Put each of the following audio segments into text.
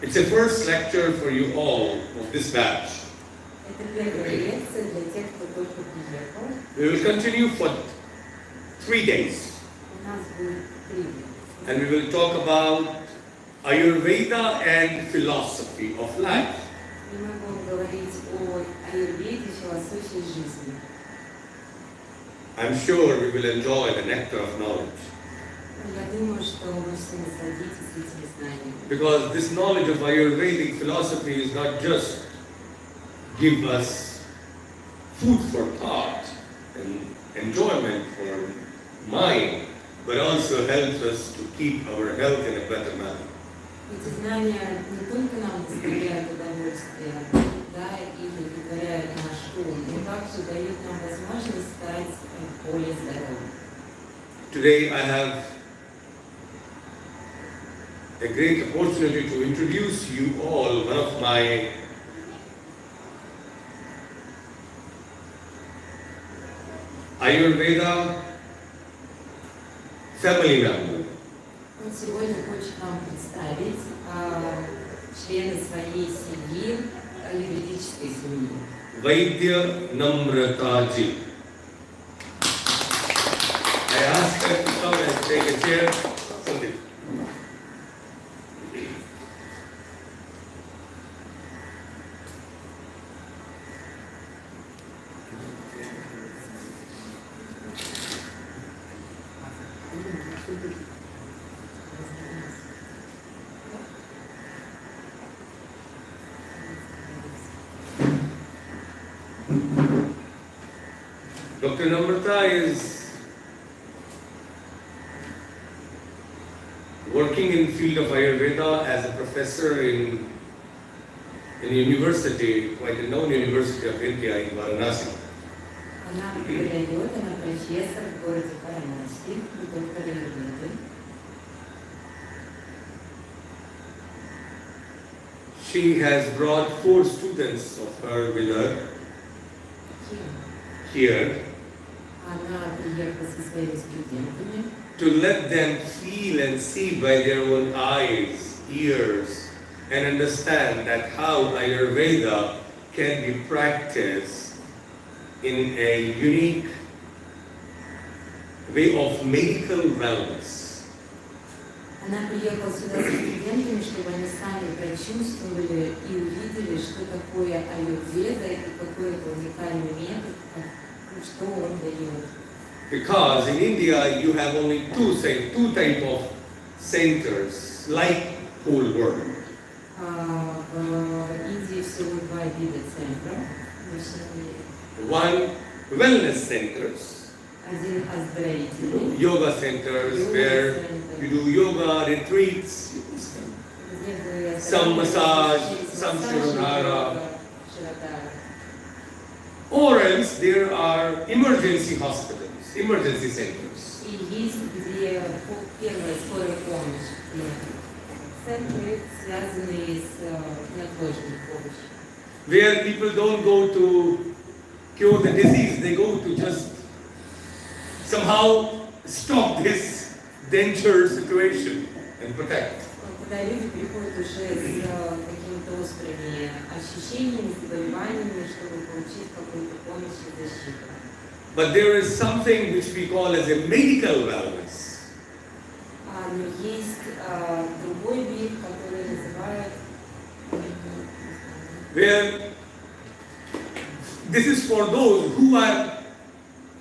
It's a first lecture for you all of this batch. Это первая лекция для тех, кто только приехал. We will continue for 3 days. У нас будет 3 лекции. And we will talk about Ayurveda and philosophy of life. И мы будем говорить о аюрведе, философии жизни. I'm sure we will enjoy the nectar of knowledge. Я думаю, что вы все насладитесь этими знаниями. Because this knowledge of Ayurvedic philosophy is not just give us food for thought and enjoyment for mind, but also helps us to keep our health in a better manner. Эти знания не только нам доставляют удовольствие, да, и удовлетворяют наш ум, но также дают нам возможность стать более здоровыми. Today I have a great opportunity to introduce you all one of my Ayurveda family members. Он сегодня хочет нам представить члены своей семьи, юридической семьи. Vaidya Namrataji. I ask her to come and take a chair. Sandeep. Dr. Namrata is working in field of Ayurveda as a professor in a university, quite a known university of India in Varanasi. Она преподает, она профессор в городе Варанаси, доктор Ayurveda. She has brought 4 students of her with her here Она приехала со своими студентами, to let them feel and see by their own eyes, ears, and understand that how Ayurveda can be practiced in a unique way of medical wellness. Она приехала сюда со студентами, чтобы они сами прочувствовали и увидели, что такое аюрведа и какой это уникальный метод, что он дает. Because in India you have only two type of centers, like whole world. В Индии всего 2 вида центров. One, wellness centers, Один оздоровительный, yoga centers where you do yoga retreats, где вы some massage, some shirodhara. Or else there are emergency hospitals, emergency centers. И есть, где первая скорая помощь, центры, связанные с неотложной помощью. Where people don't go to cure the disease, they go to just somehow stop this danger situation and protect. Когда люди приходят уже с какими-то острыми ощущениями, заболеваниями, чтобы получить какую-то помощь и защиту. But there is something which we call as a medical wellness. Но есть другой вид, который называют Where this is for those who are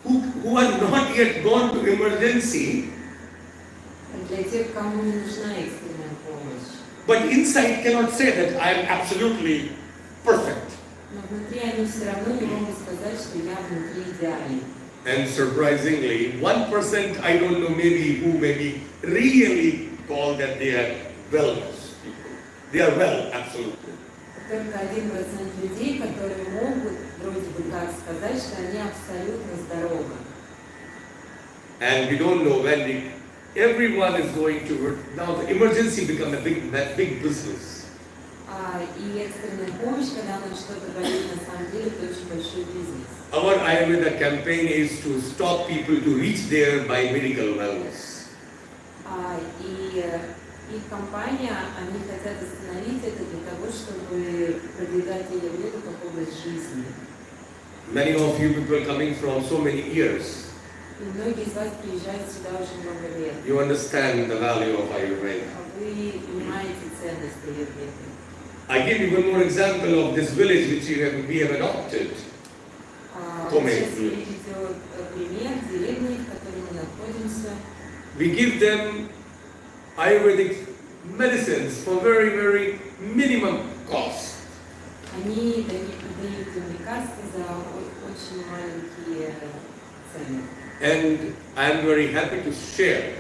not yet gone to emergency, для тех, кому не нужна экстренная помощь. but inside cannot say that I am absolutely perfect. Но внутри они все равно не могут сказать, что я внутри идеален. And surprisingly, 1% I don't know maybe who maybe really call that they are wellness people. They are well, absolutely. Только 1% людей, которые могут вроде бы так сказать, что они абсолютно здоровы. And we don't know when everyone is going to now the emergency become a big business. И экстренная помощь, когда нам что-то болит, на самом деле, это очень большой бизнес. Our Ayurveda campaign is to stop people to reach there by medical wellness. И Их компания, они хотят остановить это для того, чтобы продвигать аюрведу как область жизни. Many of you people coming from so many years, И многие из вас приезжают сюда уже много лет. you understand the value of Ayurveda. А вы понимаете ценность аюрведы. I give you one more example of this village which we have adopted. Сейчас приведет пример деревни, в которой мы находимся. We give them Ayurvedic medicines for very, very minimum cost. Они дают им лекарства за очень маленькие цены. And I am very happy to share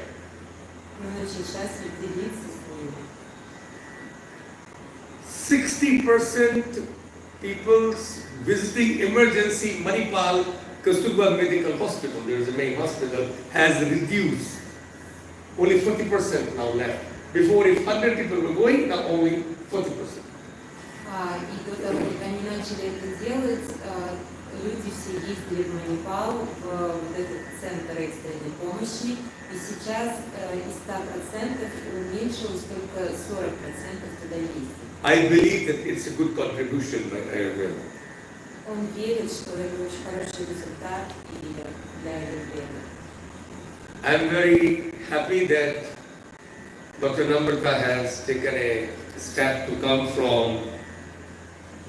Мы очень счастливы делиться с ними. 60% people visiting emergency Manipal Kasturba Medical Hospital, there is a main hospital, has reduced. Only 40% now left. Before, if 100 people were going, now only 40%. И до того, как они начали это делать, люди все ездили в Манипал, в вот этот центр экстренной помощи, и сейчас из 100% уменьшилось только 40% туда ездит. I believe that it's a good contribution by Ayurveda. Он верит, что это очень хороший результат и для Ayurveda. I'm very happy that Dr. Namrata has taken a step to come from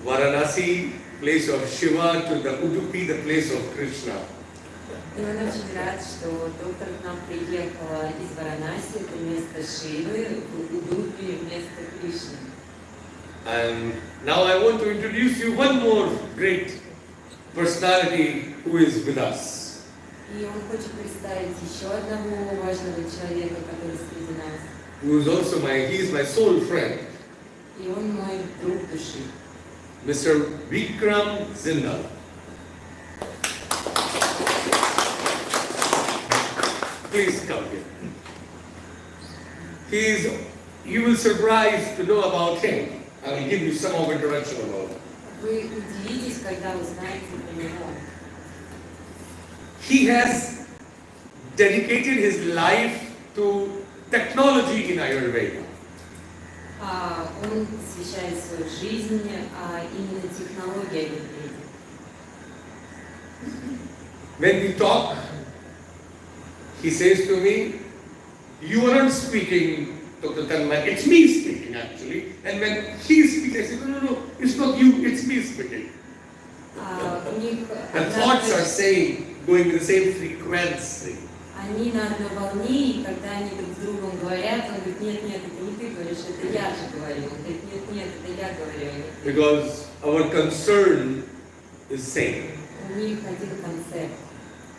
Varanasi, place of Shiva, to the Udupi, the place of Krishna. И он очень рад, что доктор к нам приехала из Варанаси, это место Шивы, в Удупи, место Кришны. And now I want to introduce you one more great personality who is with us. И он хочет представить еще одного важного человека, который среди нас. Who is also he is my soul friend, И он мой друг души. Mr. Vikram Zindal. Please come here. You will surprise to know about him. I will give you some of introduction about him. Вы удивитесь, когда узнаете про него. He has dedicated his life to technology in Ayurveda. Он посвящает свою жизнь именно технологии Ayurveda. When we talk, he says to me, "You are not speaking, Dr. Tanmay, it's me speaking actually." And when he speaks, I say, "No, it's not you, it's me speaking." The thoughts are saying, going with the same frequency. Они на одной волне, и когда они друг с другом говорят, он говорит: нет, это не ты говоришь, это я же говорю. Он говорит: нет, это я говорю. Because our concern is same. У них один концепт,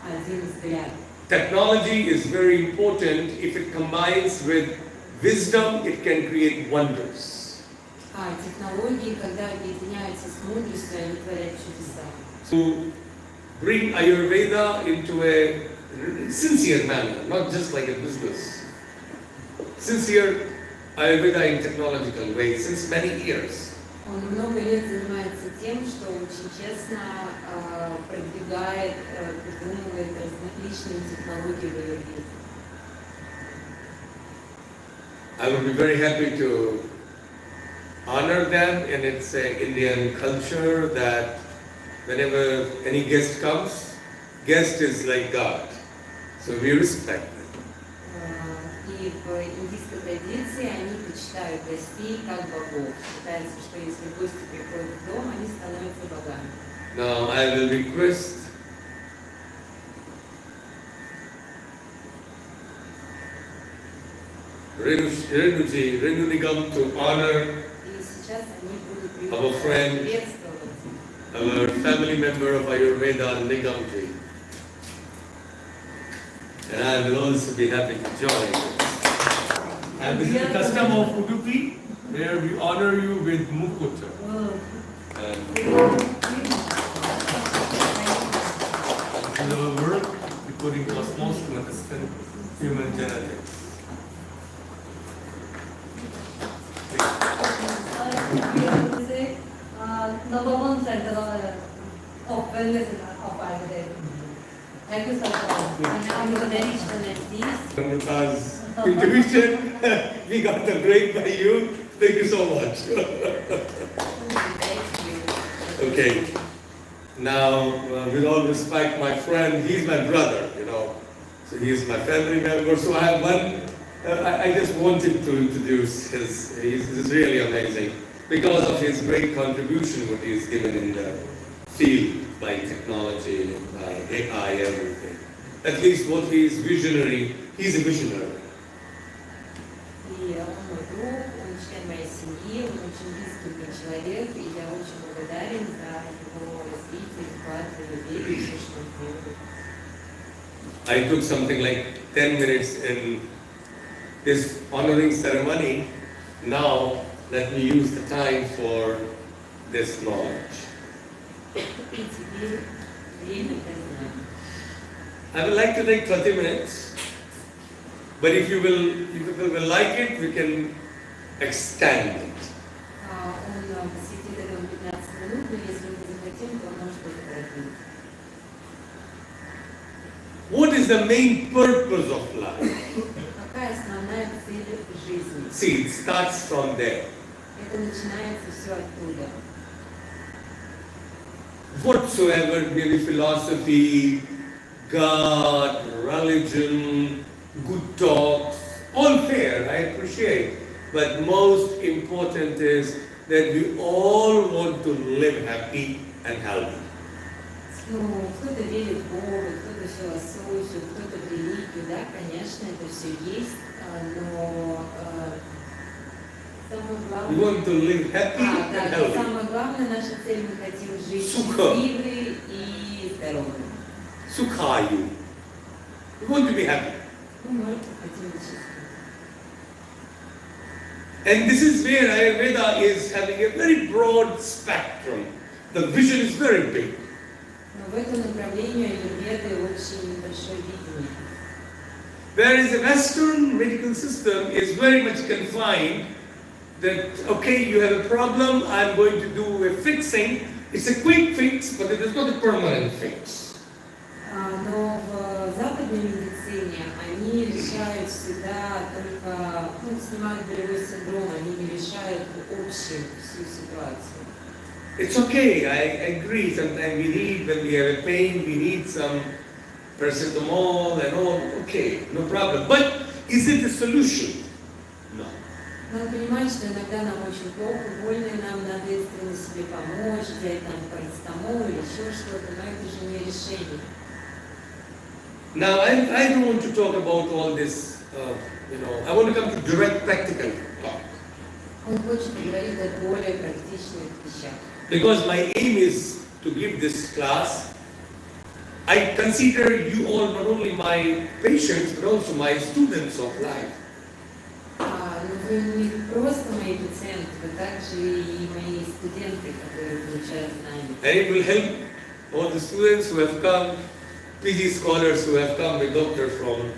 один взгляд. Technology is very important. If it combines with wisdom, it can create wonders. Технологии, когда объединяются с мудростью, они творят чудеса. To bring Ayurveda into a sincere manner, not just like a business. Sincere Ayurveda in technological way since many years. Он много лет занимается тем, что очень честно продвигает, придумывает различные технологии в Ayurveda. I would be very happy to honor them, and it's an Indian culture that whenever any guest comes, guest is like God. So we respect them. И в индийской традиции они почитают гостей как богов. Считается, что если гости приходят в дом, они становятся богами. Now I will request Renu Nigam to honor И сейчас они будут our friend, приветствовать our family member of Ayurveda, Nigamji. And I will also be happy to join. And this is the custom of Udupi, where we honor you with Mukuta. And this is our work, decoding cosmos to understand human genetics. Number one center of wellness of Ayurveda. Thank you so much. Она благодарит, что она здесь. Namrata's intuition we got the break by you. Thank you so much. Okay. Now, with all respect, my friend, he's my brother, So he's my family member. So I have one, I just wanted to introduce he's really amazing because of his great contribution, what he's given in the field by technology, by AI, everything. At least what he is visionary, he's a visionary. И он мой друг, он член моей семьи, он очень близкий мне человек, и я очень благодарен за его развитие, вклад в Ayurveda и все, что он делает. I took something like 10 minutes in this honoring ceremony. Now, let me use the time for this knowledge. И теперь время для знаний. I would like to take 30 minutes, but if you will like it, we can extend it. Он посвятит этому 15 минут, но если мы захотим, то он может это. What is the main purpose of life? Какая основная цель жизни? See, it starts from there. Это начинается все оттуда. Whatsoever may be philosophy, God, religion, good talks, all fair, I appreciate. But most important is that we all want to live happy and healthy. Ну, кто-то верит в Бога, кто-то в философию, кто-то в религию, да, конечно, это все есть, но самое главное... We want to live happy and Да, healthy. самое главное, наша цель, мы хотим жить счастливы и здоровы. Sukhayu. We want to be happy. Мы хотим быть счастливы. And this is where Ayurveda is having a very broad spectrum. The vision is very big. Но в этом направлении аюрведы очень большое видение. Whereas the Western medical system is very much confined that, okay, you have a problem, I'm going to do a fixing. It's a quick fix, but it is not a permanent fix. Но в западной медицине они решают всегда только, снимают болевой синдром, они не решают общую всю ситуацию. It's okay, I agree. Sometimes we need, when we have a pain, we need some paracetamol and all. Okay, no problem. But is it a solution? No. Надо понимать, что иногда нам очень плохо, больно, нам надо экстренно себе помочь, взять там парацетамол или еще что-то, но это же не решение. Now, I don't want to talk about all this, I want to come to direct practical talk. Он хочет поговорить о более практичных вещах. Because my aim is to give this class. I consider you all not only my patients, but also my students of life. Но вы не просто мои пациенты, вы также и мои студенты, которые получают знания. And it will help all the students who have come, PG scholars who have come with doctor from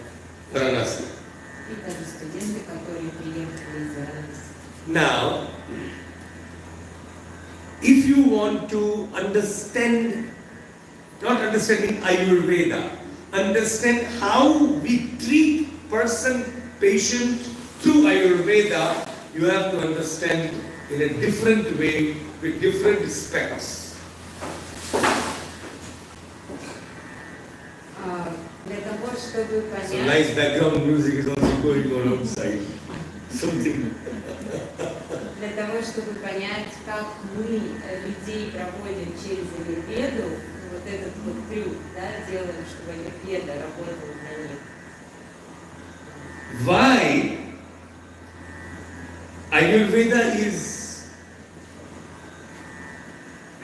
Varanasi. И также студенты, которые приехали из Варанаси. Now, if you want to understand, not understanding Ayurveda, understand how we treat person, patient through Ayurveda, you have to understand in a different way with different aspects. Для того, чтобы So понять... nice background music is also going on outside. Something. Для того, чтобы понять, как мы людей проводим через Ayurvedu, вот этот вот трюк, да, делаем, чтобы Ayurveda работала на них. Why Ayurveda is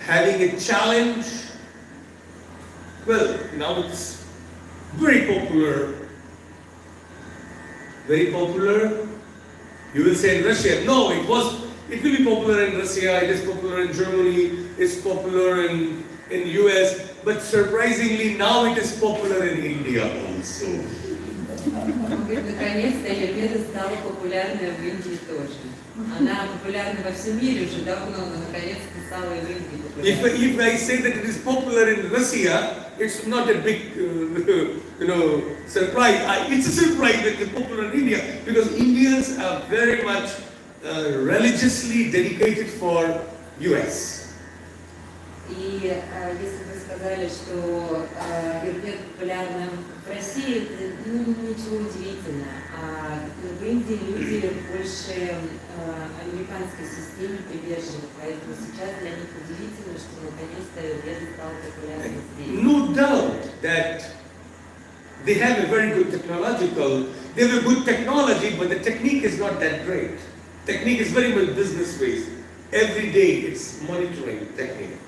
having a challenge? Well, now it's very popular. Very popular. You will say in Russia, no, it will be popular in Russia, it is popular in Germany, it's popular in US, but surprisingly now it is popular in India also. Он говорит, наконец-то Ayurveda стала популярной в Индии тоже. Она популярна во всем мире уже давно, но наконец-то стала и в Индии популярной. If I say that it is popular in Russia, it's not a big, surprise. It's a surprise that it's popular in India because Indians are very much religiously dedicated for US. И если вы сказали, что аюрведа популярна в России, это ничего удивительного. А в Индии люди больше американской системе привержены, поэтому сейчас для них удивительно, что наконец-то аюрведа стала популярной здесь. No doubt that they have a very good they have a good technology, but the technique is not that great. Technique is very much business based. Every day it's monitoring technique.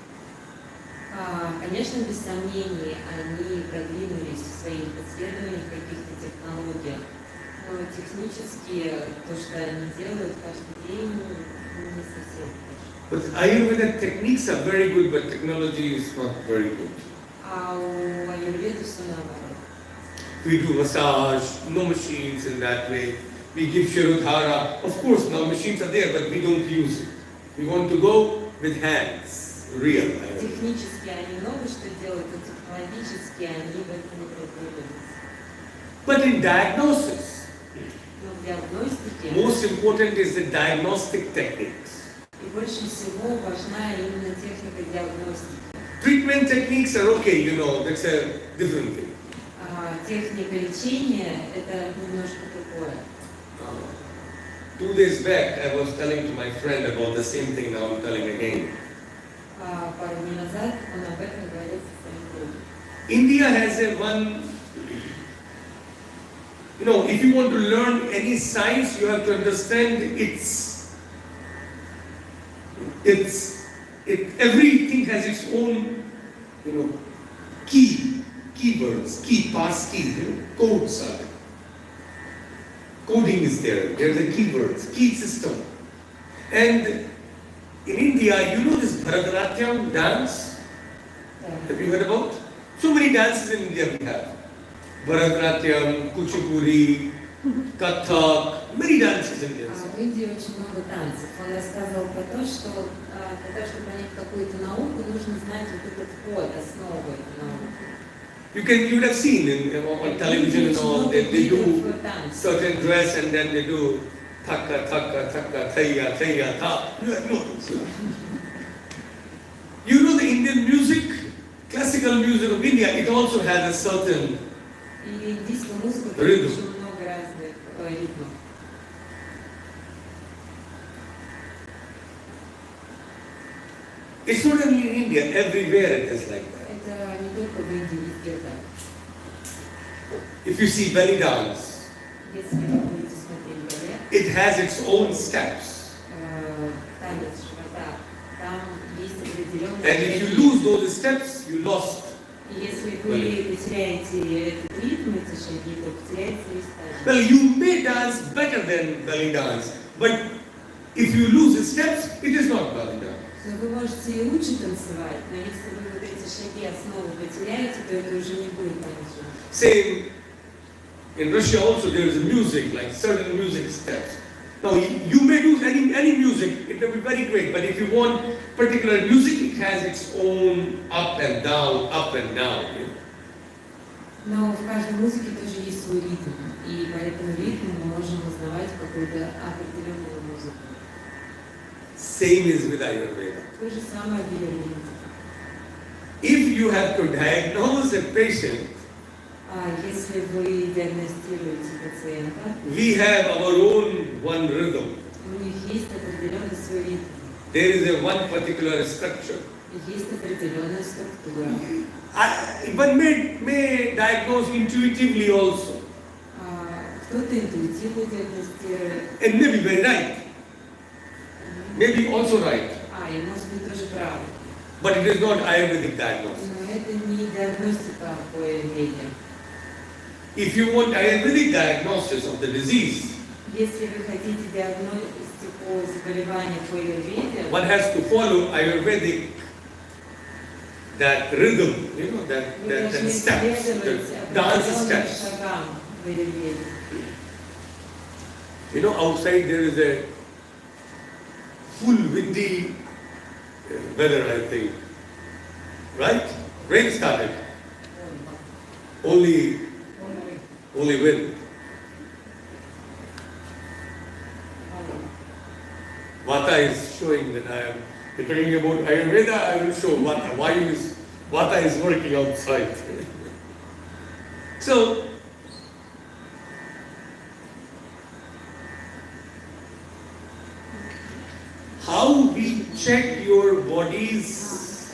Конечно, без сомнений, они продвинулись в своих исследованиях, в каких-то технологиях, но технически то, что они делают каждый день, не совсем хорошо. But Ayurveda techniques are very good, but technology is not very good. А у аюрведы все наоборот. We do massage, no machines in that way. We give Shirodhara. Of course, now machines are there, but we don't use it. We want to go with hands, real. Технически они много что делают, но технологически они в этом не продвинулись. But in diagnosis, Но в диагностике most important is the diagnostic techniques. и больше всего важна именно техника диагностики. Treatment techniques are okay, that's a different thing. Техника лечения – это немножко другое. 2 days back, I was telling to my friend about the same thing now I'm telling again. Пару дней назад он об этом говорил со своим другом. India has if you want to learn any science, you have to understand everything has its own, keywords, passkeys, codes are there. Coding is there. There are the keywords, key system. And in India, this Bharatanatyam dance? Have you heard about? So many dances in India we have. Bharatanatyam, Kuchipuri, Kathak, many dances in India. В Индии очень много танцев. Он рассказывал про то, что для того, чтобы понять какую-то науку, нужно знать вот этот код, основу этой науки. You would have seen on television and all, they do certain dress and then they do thakka, thakka, thakka, thaya, thaya, tha. You know the Indian music, classical music of India, it also has a certain И индийская музыка rhythm. очень много разных ритмов. It's not only in India, everywhere it is like that. Это не только в Индии, везде так. If you see belly dance, Если вы будете смотреть балет, it has its own steps. танец живота, там есть определенные And if you шаги. lose those steps, you lost. И если вы потеряете этот ритм, эти шаги, то потеряете весь танец. Well, you may dance better than belly dance, but if you lose the steps, it is not belly dance. Но вы можете и лучше танцевать, но если вы вот эти шаги основы потеряете, то это уже не будет танец живота. Same, in Russia also there is a music, like certain music steps. Now, you may do any music, it will be very great, but if you want particular music, it has its own up and down, up and down. Но в каждой музыке тоже есть свой ритм, и по этому ритму мы можем узнавать какую-то определенную музыку. Same is with Ayurveda. То же самое в Ayurveda. If you have to diagnose a patient, Если вы диагностируете пациента, we have our own one rhythm. у них есть определенный свой ритм, There is a one particular structure. есть определенная структура. One may diagnose intuitively also, Кто-то интуитивно диагностирует, and may be very right, maybe also right, и может быть тоже правы. but it is not Ayurvedic diagnosis. Но это не диагностика по Ayurveda. If you want Ayurvedic diagnosis of the disease, Если вы хотите диагностику заболевания по Ayurveda, one has to follow Ayurvedic, that rhythm, вы that должны steps, следовать the dance определенным steps. шагам в Ayurveda. Outside there is a full windy weather, I think. Right? Rain started. Only wind. Vata is showing that I am. You're talking about Ayurveda, I will show Vata. Vata is working outside. So, how we check your body's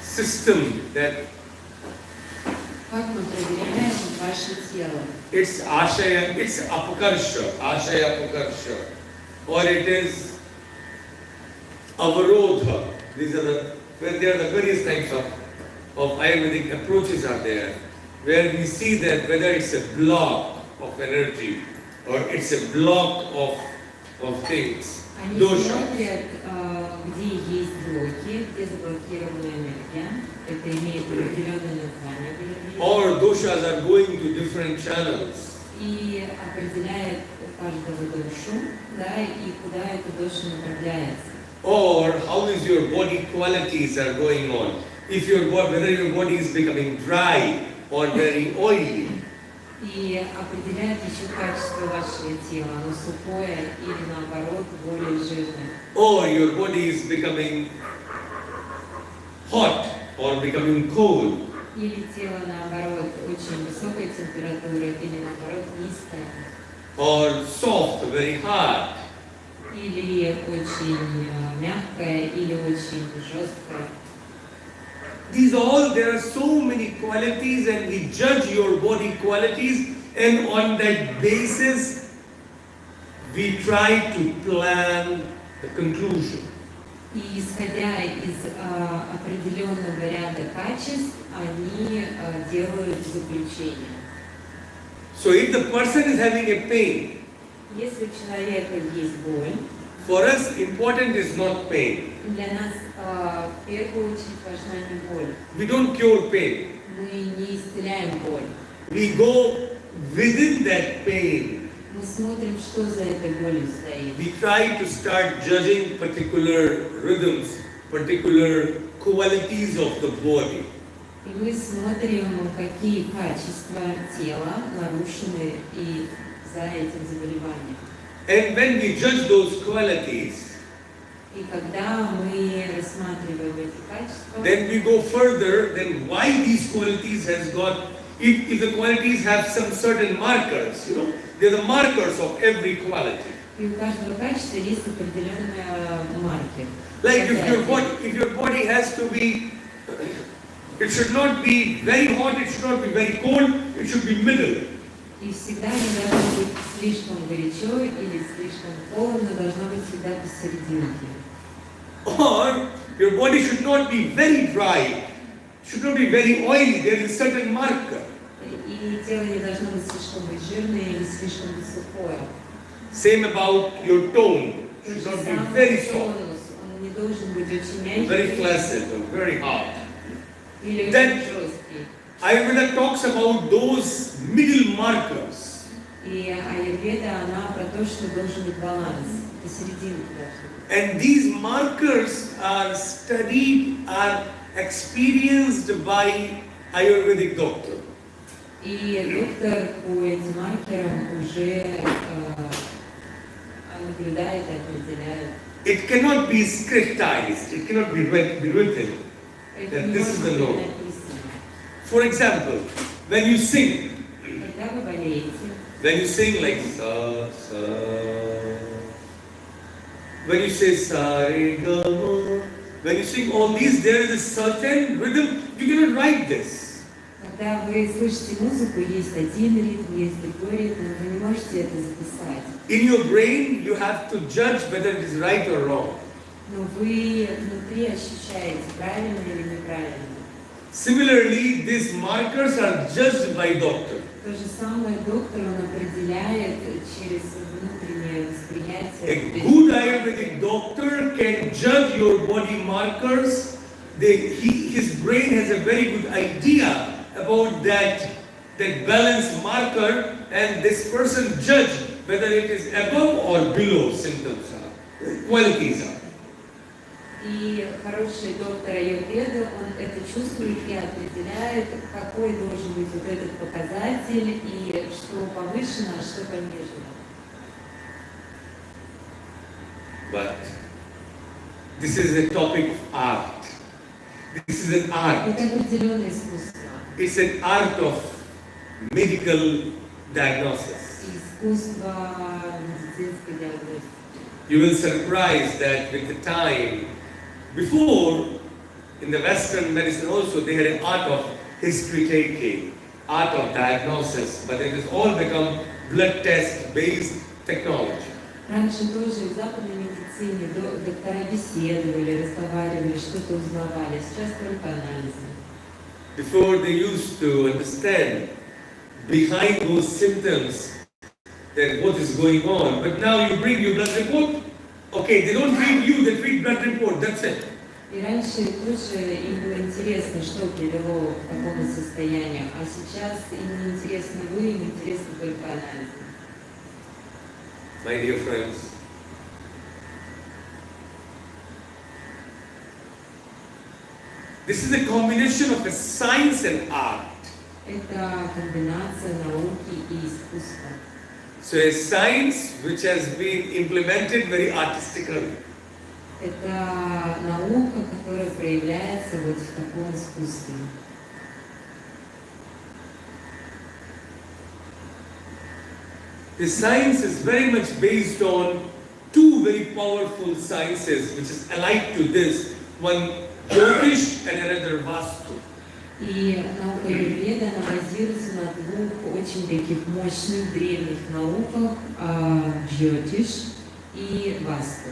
system, that Как мы проверяем ваше тело? it's ashaya, it's apakarsha, ashaya apakarsha, or it is avarodha. These are there are the various types of Ayurvedic approaches are there, where we see that whether it's a block of energy or it's a block of things. Они Dosha. смотрят, где есть блоки, где заблокирована энергия. Это имеет определенное название в Ayurveda. Or doshas are going to different channels. И определяет каждого дошу, да, и куда эта доша направляется. Or how is your body qualities are going on. If whether your body is becoming dry or very oily. И определяет еще качество вашего тела, оно сухое или наоборот более жирное. Or your body is becoming hot or becoming cold. Или тело наоборот очень высокой температуры, или наоборот низкое. Or soft, very hard. Или очень мягкое, или очень жесткое. There are so many qualities, and we judge your body qualities, and on that basis, we try to plan the conclusion. И исходя из определенного ряда качеств, они делают заключение. So if the person is having a pain, Если у человека есть боль, for us important is not pain. для нас в первую очередь важна не боль. We don't cure pain. Мы не исцеляем боль. We go within that pain. Мы смотрим, что за этой болью стоит. We try to start judging particular rhythms, particular qualities of the body. И мы смотрим, какие качества тела нарушены и за этим заболеванием. And when we judge those qualities, И когда мы рассматриваем эти качества, then we go further, then why these qualities has got, if the qualities have some certain markers, they're the markers of every quality. и у каждого качества есть определенные маркер. Like if your body has to be, it should not be very hot, it should not be very cold, it should be middle. И всегда не должно быть слишком горячо или слишком холодно, должно быть всегда посерединке. Or your body should not be very dry, should not be very oily, there is a certain marker. И тело не должно быть слишком быть жирное или слишком быть сухое. Same about your tone, То should же not be самое very soft, тонус, он не должен быть очень мягкий very flaccid or very hard. или Then- очень жесткий. Ayurveda talks about those middle markers. И аюрведа, она про то, что должен быть баланс, посерединке должен быть. And these markers are studied, are experienced by Ayurvedic doctor. И доктор по этим маркерам уже наблюдает и определяет. It cannot be scriptized, it cannot be written. Это That не this is может the быть law. написано. For example, when you sing Когда вы болеете, like sa, sa, when you say sa, re, ga, ma, when you sing all these, there is a certain rhythm, you cannot write this. когда вы слышите музыку, есть один ритм, есть другой ритм, вы не можете это записать. In your brain, you have to judge whether it is right or wrong. Но вы внутри ощущаете, правильно или неправильно. Similarly, these markers are judged by doctor. То же самое доктор, он определяет через внутреннее восприятие. A good Ayurvedic doctor can judge your body markers. His brain has a very good idea about that balance marker, and this person judge whether it is above or below symptoms are, qualities are. И хороший доктор Аюрведы, он это чувствует и определяет, какой должен быть вот этот показатель, и что повышено, а что понижено. But this is a topic of art. This is an art. Это определенное искусство. It's an art of medical diagnosis. Искусство медицинской диагностики. You will surprise that with the time, before in the Western medicine also they had an art of history taking, art of diagnosis, but it has all become blood test based technology. Раньше тоже в западной медицине доктора беседовали, разговаривали, что-то узнавали. Сейчас только анализы. Before they used to understand behind those symptoms that what is going on, but now you bring your blood report. Okay, they don't treat you, they treat blood report, that's it. И раньше тоже им было интересно, что привело к такому состоянию, а сейчас им не интересно вы, им интересно только анализы. My dear friends, this is a combination of a science and art. Это комбинация науки и искусства. So a science which has been implemented very artistically. Это наука, которая проявляется вот в таком искусстве. The science is very much based on two very powerful sciences which is alike to this, one Jyotish and another Vastu. И наука Аюрведа, она базируется на двух очень таких мощных древних науках, Jyotish и Vastu.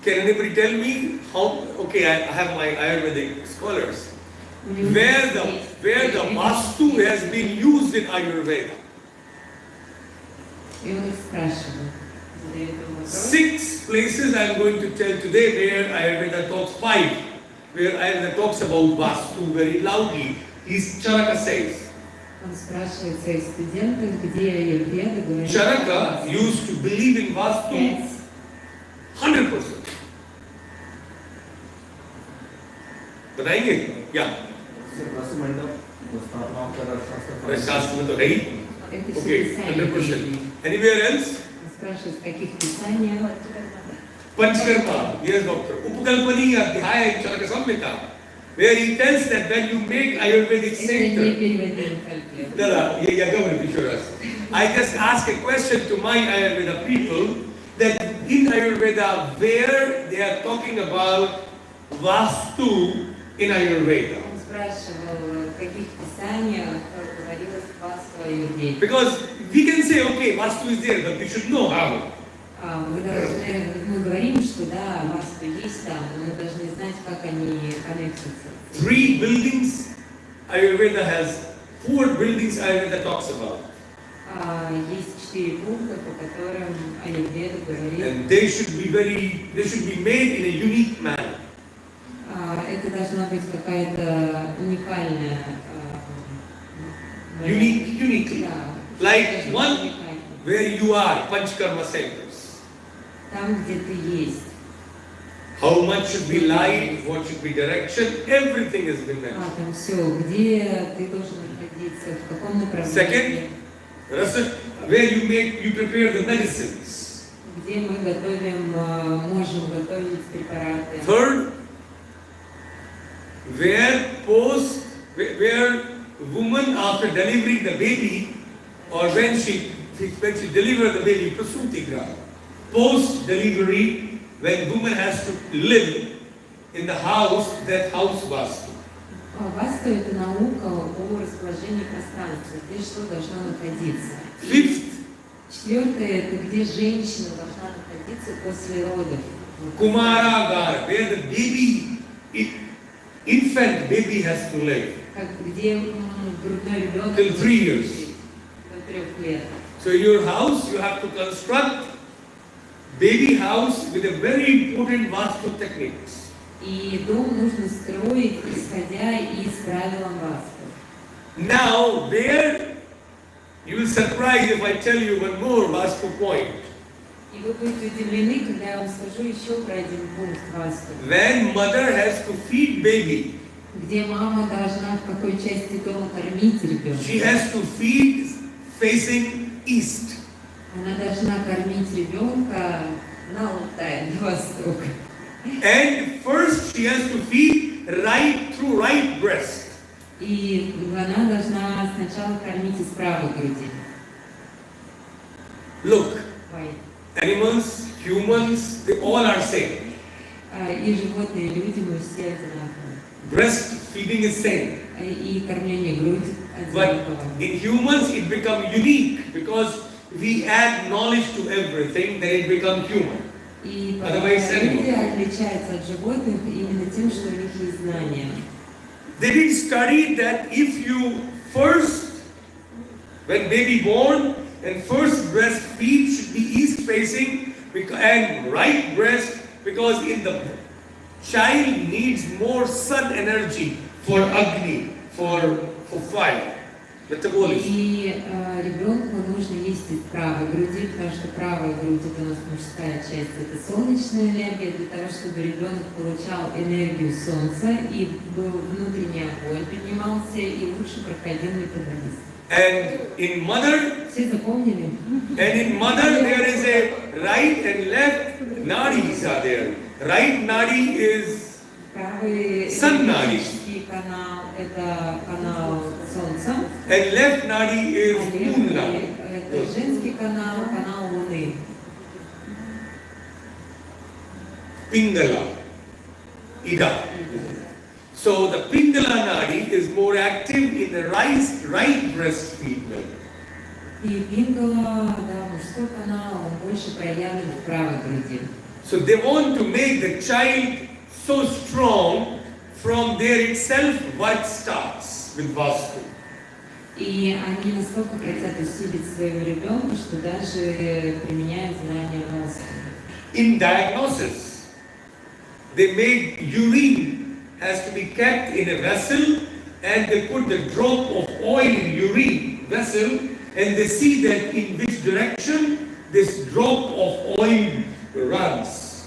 Can anybody tell me how? Okay, I have my Ayurvedic scholars. Where the Vastu has been used in Ayurveda. И он их спрашивает, задает им вопрос. 6 places I am going to tell today where Ayurveda talks 5, where Ayurveda talks about Vastu very loudly. His Charaka says. Он спрашивает своих студентов, где Аюрведа говорит. Charaka used to believe in Vastu 100%. बताएंगे क्या? शास्त्र में तो नहीं. Okay, 100%. Anywhere else? Он спрашивает, в каких писаниях. Panchkarma, yes doctor. Upkalpani Adhyaya Charaka Samhita, where he tells that when you make Ayurvedic center. I just ask a question to my Ayurveda people that in Ayurveda where they are talking about Vastu in Ayurveda. Он спрашивал, в каких писаниях говорилось Васту Аюрведе. Because we can say, okay, Vastu is there, but we should know how. Мы говорим, что да, Васту есть там, но мы должны знать, как они коннектятся. 3 buildings Ayurveda has, 4 buildings Ayurveda talks about. Есть 4 пункта, по которым Аюрведа говорит. And they should be made in a unique manner. Это должна быть какая-то уникальная. Uniquely. Да. Like one where you are, Panchkarma centers. Там, где ты есть. How much should be light, what should be direction, everything has been mentioned. Там все, где ты должен находиться, в каком направлении. Second, where you prepare the medicines. Где мы готовим, можем готовить препараты. Third, where woman after delivering the baby or when she delivers the baby, prasuti-gra, post-delivery, when woman has to live in the house, that house vastu. Васту – это наука о расположении пространства, где что должно находиться. Fifth, Четвертое – это где женщина должна находиться после родов. Kumaragar, where the baby, infant baby has to live. Где грудной ребенок Till 3 years. до 3 лет. So in your house, you have to construct baby house with a very important vastu techniques. И дом нужно строить, исходя из правил Васту. Now, where You will surprise if I tell you one more vastu point. И вы будете удивлены, когда я вам скажу еще про один пункт васту, When mother has to feed baby, где мама должна в какой части дома кормить ребенка. she has to feed facing east. Она должна кормить ребенка на Алтае, на восток. And first she has to feed right through right breast. И она должна сначала кормить из правой груди. Look, Ой. animals, humans, they all are same. И животные, и люди, мы все одинаковые. Breastfeeding is same. И кормление груди But одинаковое. in humans it becomes unique because we add knowledge to everything, then it becomes human. И Otherwise, люди отличаются от животных именно тем, что у них есть знания. They did study that if you first, when baby born, and first breast feed should be east facing and right breast, because in the child needs more sun energy for Agni, for fire, metabolism. И ребенку нужно есть из правой груди, потому что правая грудь это у нас мужская часть, это солнечная энергия, для того, чтобы ребенок получал энергию солнца и был внутренний огонь, поднимался и лучше проходил метаболизм. And in mother, Все запомнили? there is a right and left nadis are there. Right nadi is Правый Sun nadi. энергетический канал это канал солнца. and left nadi is А moon левый nadi. это женский канал, канал Луны. Pingala, Ida. So the Pingala nadi is more active in the right breast female. И Пингала, да, мужской канал, он больше проявлен в правой груди. So they want to make the child so strong from there itself what starts with Vastu. И они настолько хотят усилить своего ребенка, что даже применяют знания Васту. In diagnosis, they made urine has to be kept in a vessel and they put the drop of oil in urine vessel and they see that in which direction this drop of oil runs.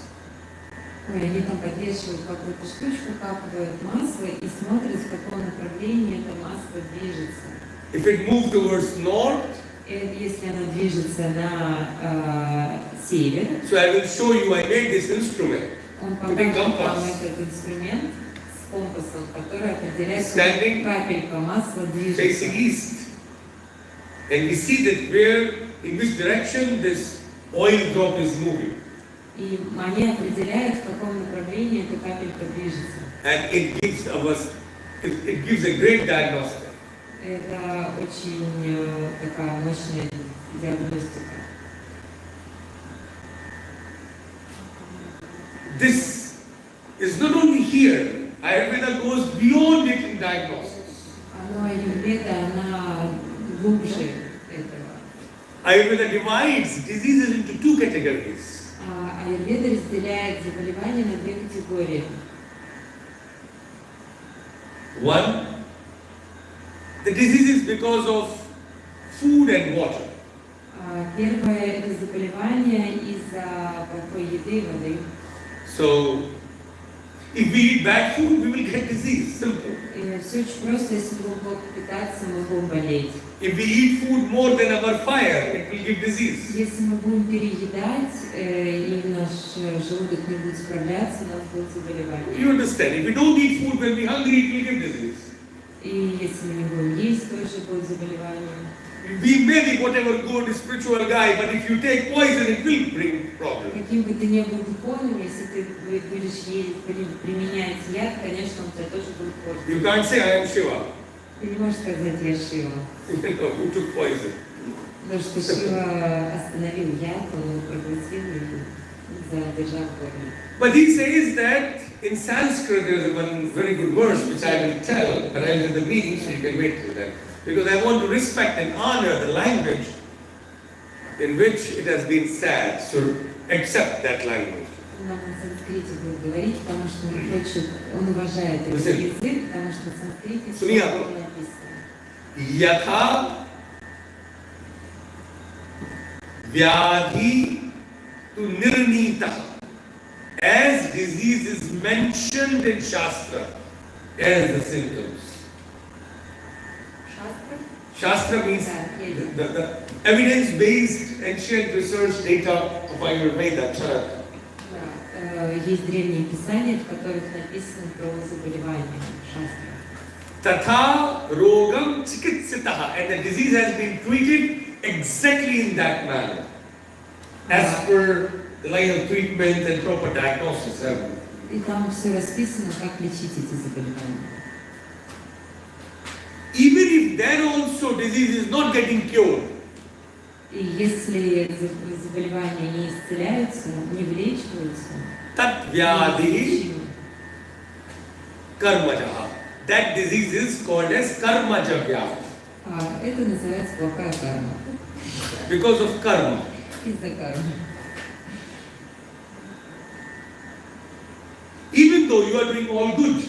Ой, они там подвешивают какую-то штучку, капают масло и смотрят, в каком направлении это масло движется. If it moves towards north, И если оно движется на север, so I will show you, I made this instrument. он Putting покажет вам compass. этот инструмент с компасом, который определяет, Standing, куда капелька масла Facing движется. east. And we see that where, in which direction this oil drop is moving. И они определяют, в каком направлении эта капелька движется. And it gives a great diagnostic. Это очень такая мощная диагностика. This is not only here. Ayurveda goes beyond making diagnosis. Но Ayurveda, она глубже этого. Ayurveda divides diseases into two categories. Аюрведа разделяет заболевания на две категории. One, the diseases because of food and water. Первое – это заболевание из-за плохой еды и воды. So, if we eat bad food, we will get disease. Simple. Все очень просто, если мы плохо питаться, мы будем болеть. If we eat food more than our fire, it will give disease. Если мы будем переедать, и наш желудок не будет справляться, у нас будет заболевание. You understand? If we don't eat food when we're hungry, it will give disease. И если мы не будем есть, тоже будет заболевание. We may be whatever good spiritual guy, but if you take poison, it will bring problems. Каким бы ты ни был духовным, если ты будешь применять яд, конечно, он тебя тоже будет портить. You can't say, I am Shiva. Ты не можешь сказать, я Шива. Who took poison? Потому что Шива остановил яд, он проглотил и задержал корни. But he says that in Sanskrit there is one very good verse which I will tell, but I will in the meeting, so you can wait till then. Because I want to respect and honor the language in which it has been said, so accept that language. Он нам на санскрите будет говорить, потому что он хочет, он уважает этот язык, потому что на санскрите все Суния. было написано. Yatha Vyadhi to nirnita. As disease is mentioned in Shastra as the symptoms. Шастра? Shastra means Да, есть. the evidence-based ancient research data of Ayurveda, Charaka. Да, есть древние писания, в которых написано про заболевания шастра. Tatha rogam chikitsitaha, and the disease has been treated exactly in that manner, as per the line of treatment and proper diagnosis. И там все расписано, как лечить эти заболевания. Even if then also disease is not getting cured, И если заболевания не исцеляются, не вылечиваются, tat не vyadhi лечимы, karmajaha. That disease is called as karmaja vyadhi это называется плохая карма. because of karma. Из-за кармы. Even though you are doing all good,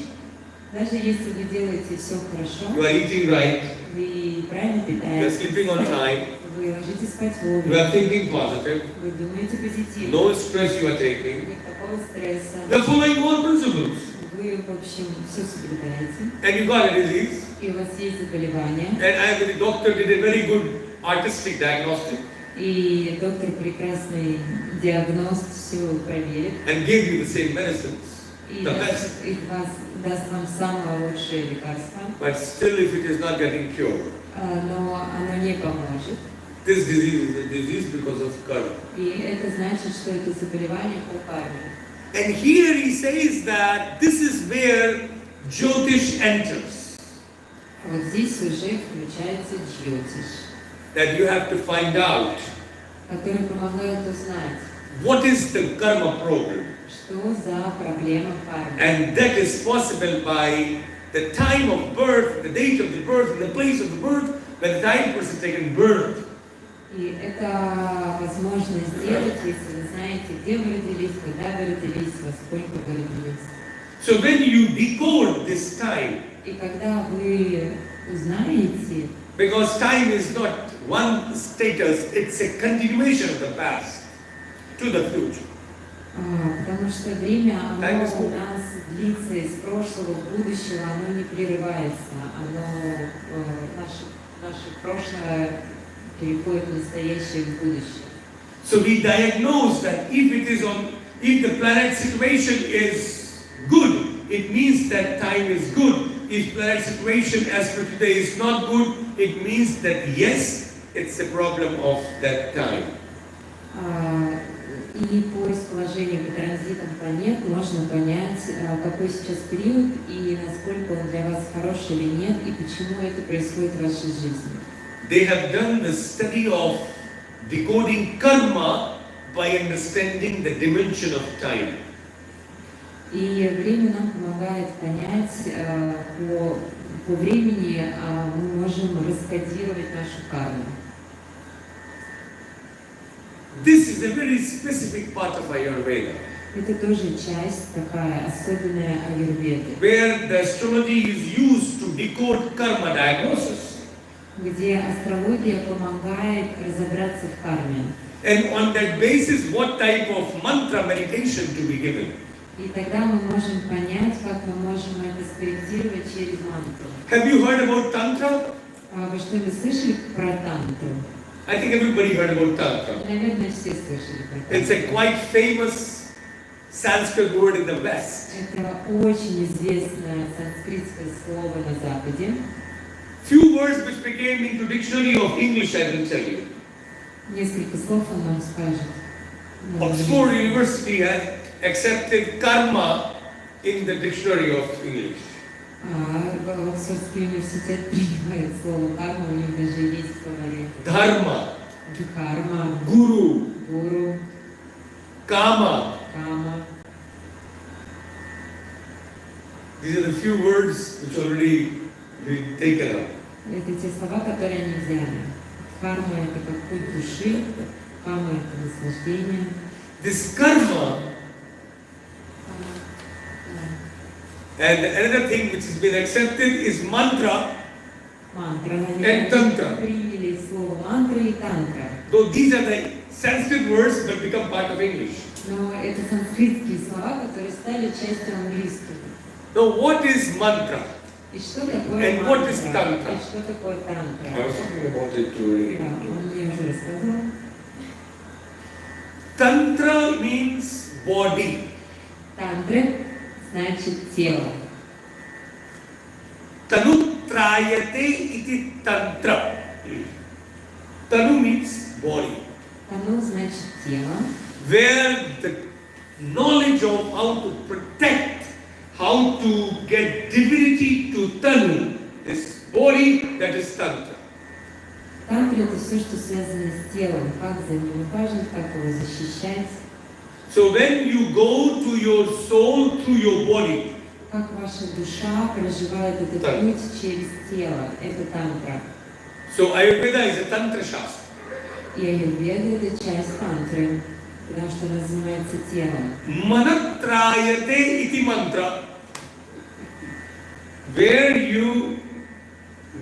Даже если вы делаете все you хорошо, are eating right, вы правильно you are питаетесь, sleeping on time, вы ложитесь спать you вовремя, are thinking positive, вы думаете позитивно, no stress you are taking, никакого стресса, you are following all principles, вы, в общем, все соблюдаете, and you got a disease. и у вас есть заболевание, And the doctor did a very good artistic diagnostic и доктор прекрасный диагност все проверит, and gave you the same medicines, и the best. даст вам самое лучшее лекарство, But still, if it is not getting cured, но оно не поможет. this disease is a disease because of karma. И это значит, что это заболевание по карме. And here he says that this is where Jyotish enters. Вот здесь уже включается джьотиш, That you have to find out который помогает узнать, what is the karma program. что за проблема кармы. And that is possible by the time of birth, the date of the birth, and the place of the birth, when the time person taken birth. И это возможно сделать, если вы знаете, где вы родились, когда вы родились, во сколько вы родились. So when you decode this time, И когда вы узнаете, because time is not one status, it's a continuation of the past to the future. потому что время, Time оно is у moving. нас длится из прошлого в будущее, оно не прерывается, оно наше прошлое переходит в настоящее и в будущее. So we diagnose that if the planet situation is good, it means that time is good. If planet situation as per today is not good, it means that yes, it's a problem of that time. И по расположению, по транзитам планет можно понять, какой сейчас период и насколько он для вас хороший или нет, и почему это происходит в вашей жизни. They have done the study of decoding karma by understanding the dimension of time. И время нам помогает понять, по времени мы можем раскодировать нашу карму. This is a very specific part of Ayurveda, Это тоже часть такая особенная аюрведы, where the astrology is used to decode karma diagnosis. где астрология помогает разобраться в карме. And on that basis, what type of mantra meditation to be given. И тогда мы можем понять, как мы можем это скорректировать через мантру. Have you heard about Tantra? Вы что-нибудь слышали про тантру? I think everybody heard about Tantra. Наверное, все слышали про It's тантру. a quite famous Sanskrit word in the West. Это очень известное санскритское слово на Западе. Few words which became into dictionary of English, I will tell you. Несколько слов он нам скажет. Oxford University has accepted karma in the dictionary of English. Оксфордский университет принимает слово карма, у них даже есть словари. Dharma, Карма, Guru, гуру, Kama. кама. These are the few words which already been taken up. Это те слова, которые они взяли. Карма – это как путь души, кама – это наслаждение. This karma, and another thing which has been accepted is mantra, Мантра. And tantra. Приняли слово мантра и тантра. though these are the Sanskrit words but become part of English. Но это санскритские слова, которые стали частью английского. Now, what is mantra? И что такое And what is мантра? tantra? И что такое I тантра? was talking about it already. Да, он мне уже рассказал. Tantra means body. Тантра значит тело. Tanutrayate iti tantra. Tanu means body. Тану значит тело. Where the knowledge of how to protect, how to get divinity to Tanu, this body, that is Tantra. Тантра это все, что связано с телом. Как за ним ухаживать, как его защищать. So when you go to your soul through your body, Как ваша душа проживает этот Так. путь через тело. Это тантра. so Ayurveda is a Tantra Shastra. И аюрведа это часть тантры, потому что она занимается телом. Manatrayate iti mantra, where you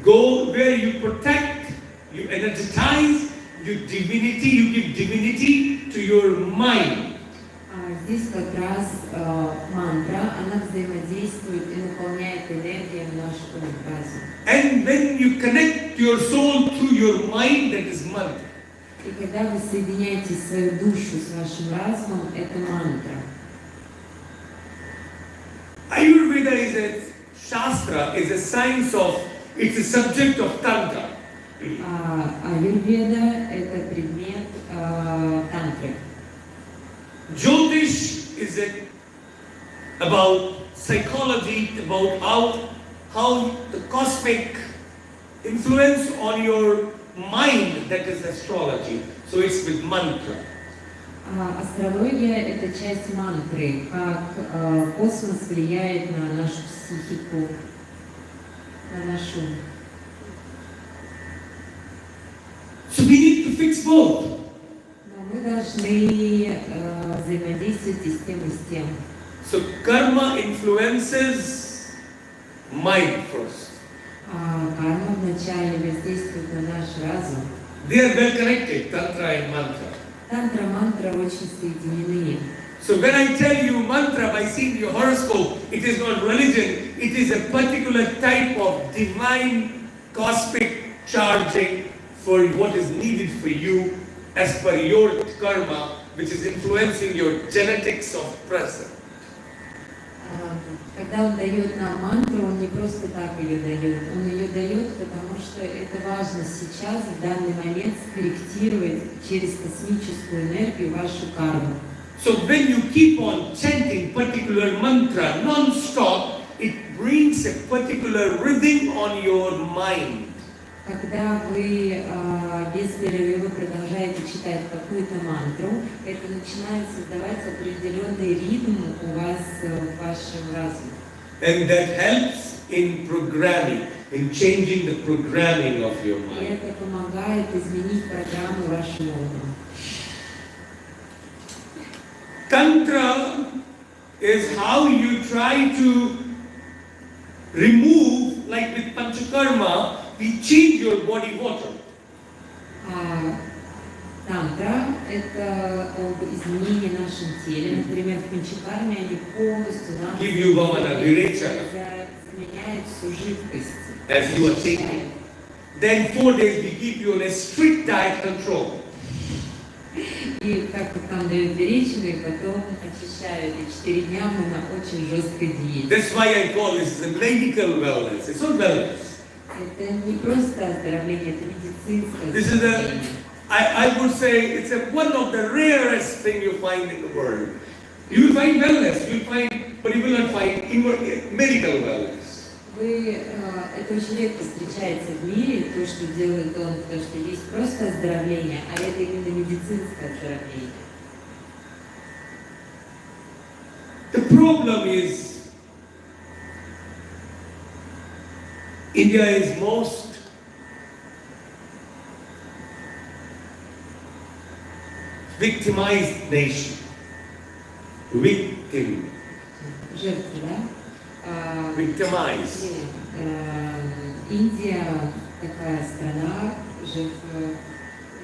go, where you protect, you energize, you divinity, you give divinity to your mind. А здесь как раз мантра, она взаимодействует и наполняет энергией наш ум, разум. And when you connect your soul through your mind, that is mantra. И когда вы соединяете свою душу с вашим разумом, это мантра. Ayurveda is a shastra, is a science of, it's a subject of tantra. Аюрведа это предмет тантры. Jyotish is about psychology, about how the cosmic influence on your mind, that is astrology. So it's with mantra. Астрология – это часть мантры, как космос влияет на нашу психику, на нашу. So we need to fix both. Но мы должны взаимодействовать и с тем, и с тем. So karma influences mind first. Карма вначале воздействует на наш разум. They are well connected, tantra and mantra. Тантра, мантра очень соединены. So when I tell you mantra by seeing your horoscope, it is not religion, it is a particular type of divine cosmic charging for what is needed for you as per your karma, which is influencing your genetics of present. Когда он дает нам мантру, он не просто так ее дает. Он ее дает, потому что это важно сейчас, в данный момент, скорректировать через космическую энергию вашу карму. So when you keep on chanting particular mantra non-stop, it brings a particular rhythm on your mind. Когда вы без перерыва продолжаете читать какую-то мантру, это начинает создавать определенный ритм у вас в вашем разуме. And that helps in programming, in changing the programming of your И mind. это помогает изменить программу вашего ума. Tantra is how you try to remove, like with Panchakarma, we change your body water. Тантра – это об изменении в нашем теле. Например, в панчакарме они полностью нам Give you Vamana Virechana заменяют всю жидкость. as you are taking. Then 4 days we keep you on a strict diet control. И как там дают беречину, и потом очищают. И 4 дня мы на очень жесткой диете. That's why I call this the medical wellness. It's not wellness. Это не просто оздоровление, это медицинское This is the, оздоровление. I would say it's one of the rarest thing you find in the world. You will find wellness, you will find, but you will not find medical wellness. Это очень редко встречается в мире, то, что делает он, потому что есть просто оздоровление, а это именно медицинское оздоровление. The problem is, India is most victimized nation. Victim. Жертвы, да? Victimized. Индия такая страна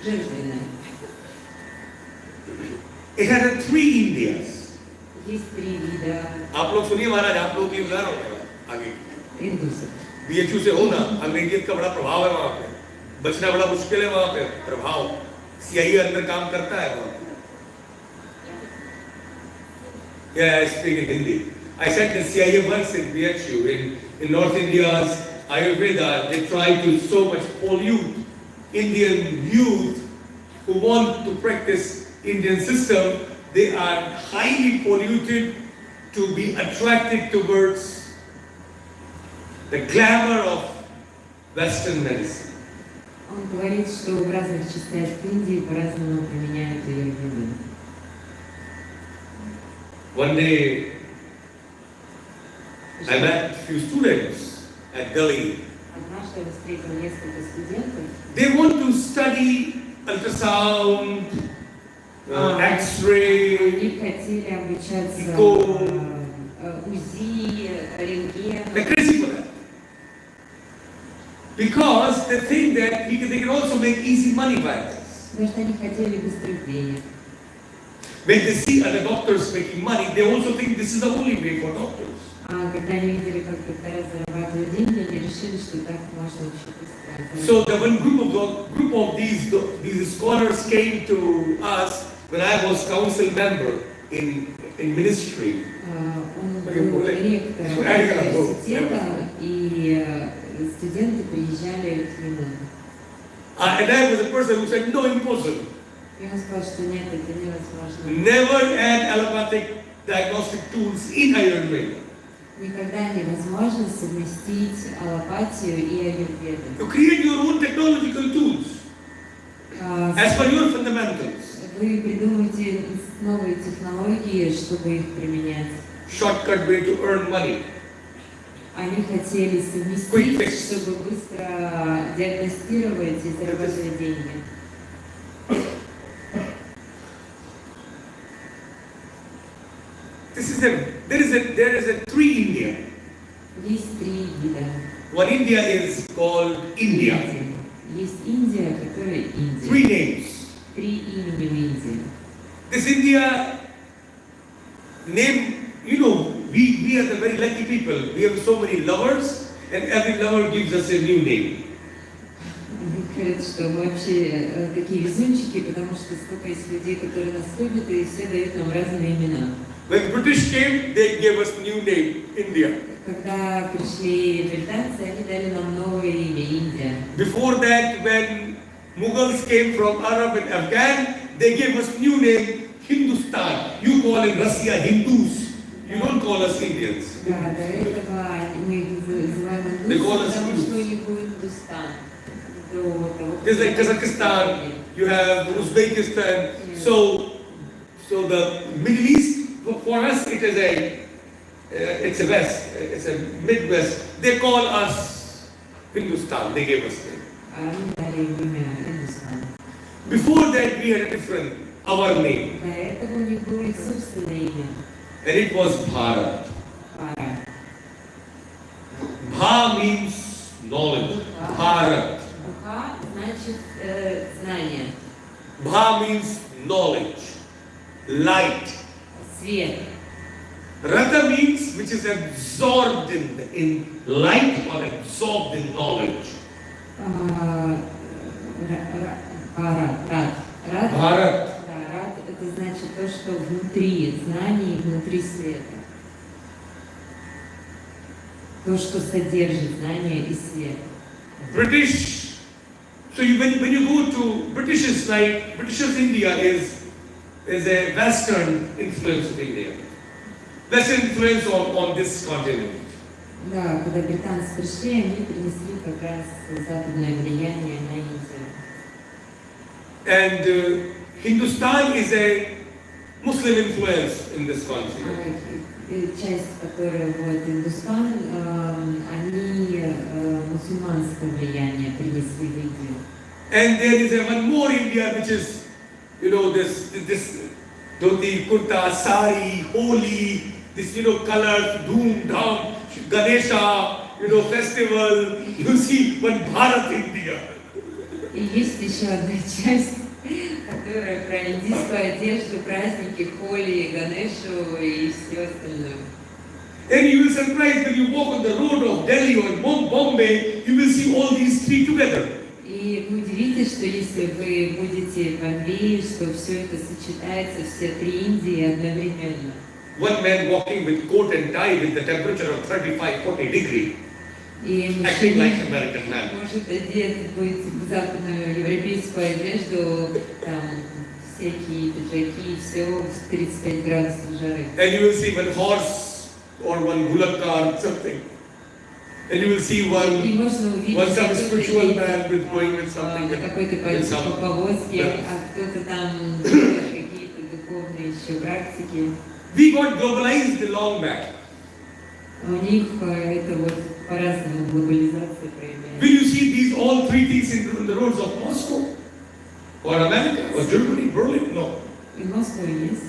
жертвенная. It had three Indias. Есть три вида आप लोग सुनिए महाराज, आप लोग भी उदाहरण होगा आगे। индусов. BHU से होना, अंग्रेजियत का बड़ा प्रभाव है वहाँ पे, बचना बड़ा मुश्किल है वहाँ पे, प्रभाव सीआईए अंदर काम करता है वहाँ पे। Yeah, I speak in Hindi. I said the CIA works in BHU in North India's Ayurveda. They try to so much pollute Indian youth who want to practice Indian system. They are highly polluted to be attracted towards the glamour of Western medicine. Он говорит, что в разных частях Индии по-разному применяют аюрведу. One day, I met a few students at Delhi. Однажды я встретил несколько студентов. They want to study ultrasound, X-ray. Они хотели обучаться УЗИ, рентген. They're crazy for that. Because they think that they can also make easy money by this. Потому что они хотели быстрых денег. When they see other doctors making money, they also think this is the only way for doctors. А когда они видели, как доктора зарабатывают деньги, они решили, что так можно очень быстро. So the one group of these scholars came to us when I was council member in ministry. Он был ректором университета, и студенты приезжали к нему. And I was the person who said, no, impossible. И он сказал, что нет, это невозможно. Never add allopathic diagnostic tools in Ayurveda. Никогда невозможно совместить аллопатию и аюрведу. You create your own technological tools as per your fundamentals. Вы придумаете новые технологии, чтобы их применять. Shortcut way to earn money. Они хотели совместить, чтобы быстро диагностировать и зарабатывать деньги. There is a three India. Есть три вида. One India is called India. Есть Индия, которая Индия. Three names. Три имени в Индии. This India name, you know, we are the very lucky people. We have so many lovers, and every lover gives us a new name. Говорят, что мы вообще такие везунчики, потому что сколько есть людей, которые нас любят, и все дают нам разные имена. When British came, they gave us new name, India. Когда пришли британцы, они дали нам новое имя Индия. Before that, when Mughals came from Arab and Afghan, they gave us new name, Hindustan. You call in Russia Hindus. You don't call us Indians. Да, до этого мы их называем индусами, потому что у них был Индустан. There's like Kazakhstan, you have Uzbekistan. So the Middle East, for us, it is it's a West, it's a Midwest. They call us Hindustan. They gave us name. Before that, we had a different our name, and it was Bharat. Bha means knowledge. Bharat. Bha means knowledge, light. Rata means which is absorbed in light or absorbed in knowledge. Bharat. Рад – это значит то, что внутри знаний, внутри света. То, что содержит знания и свет. British. So when you go to British India is a Western influence of India. Western influence on this continent. Да, когда британцы пришли, они принесли как раз западное влияние на Индию. And Hindustan is a Muslim influence in this country. Часть, которая вводит Индустан, они мусульманское влияние принесли в Индию. And there is one more India which is, you know, this dhoti, kurta, sari, holi, this, you know, colors, dhoom, dham, Ganesha, you know, festival. You see one Bharat India. И есть еще одна часть, которая про индийскую одежду, праздники, Холи, Ганешу и все остальное. And you will surprise when you walk on the road of Delhi or Bombay, you will see all these three together. И вы удивитесь, что если вы будете в Бомбее, что все это сочетается, все три Индии одновременно. One man walking with coat and tie with the temperature of 35-40 degree, И acting мужчина like American man. может одет быть в западную европейскую одежду, там всякие пиджаки, все в 35 градусов жары. And you will see one horse or one bullock cart, something. And you will see И one можно увидеть some кто-то spiritual едет, man with going with something. на какой-то in some- повозке, Yeah. а кто-то там делает какие-то духовные еще практики. We got globalized long back. У них это вот по-разному глобализация проявляется. Will you see these all three things in the roads of Moscow? Or America? Or Germany? Berlin? No. И в Москве есть.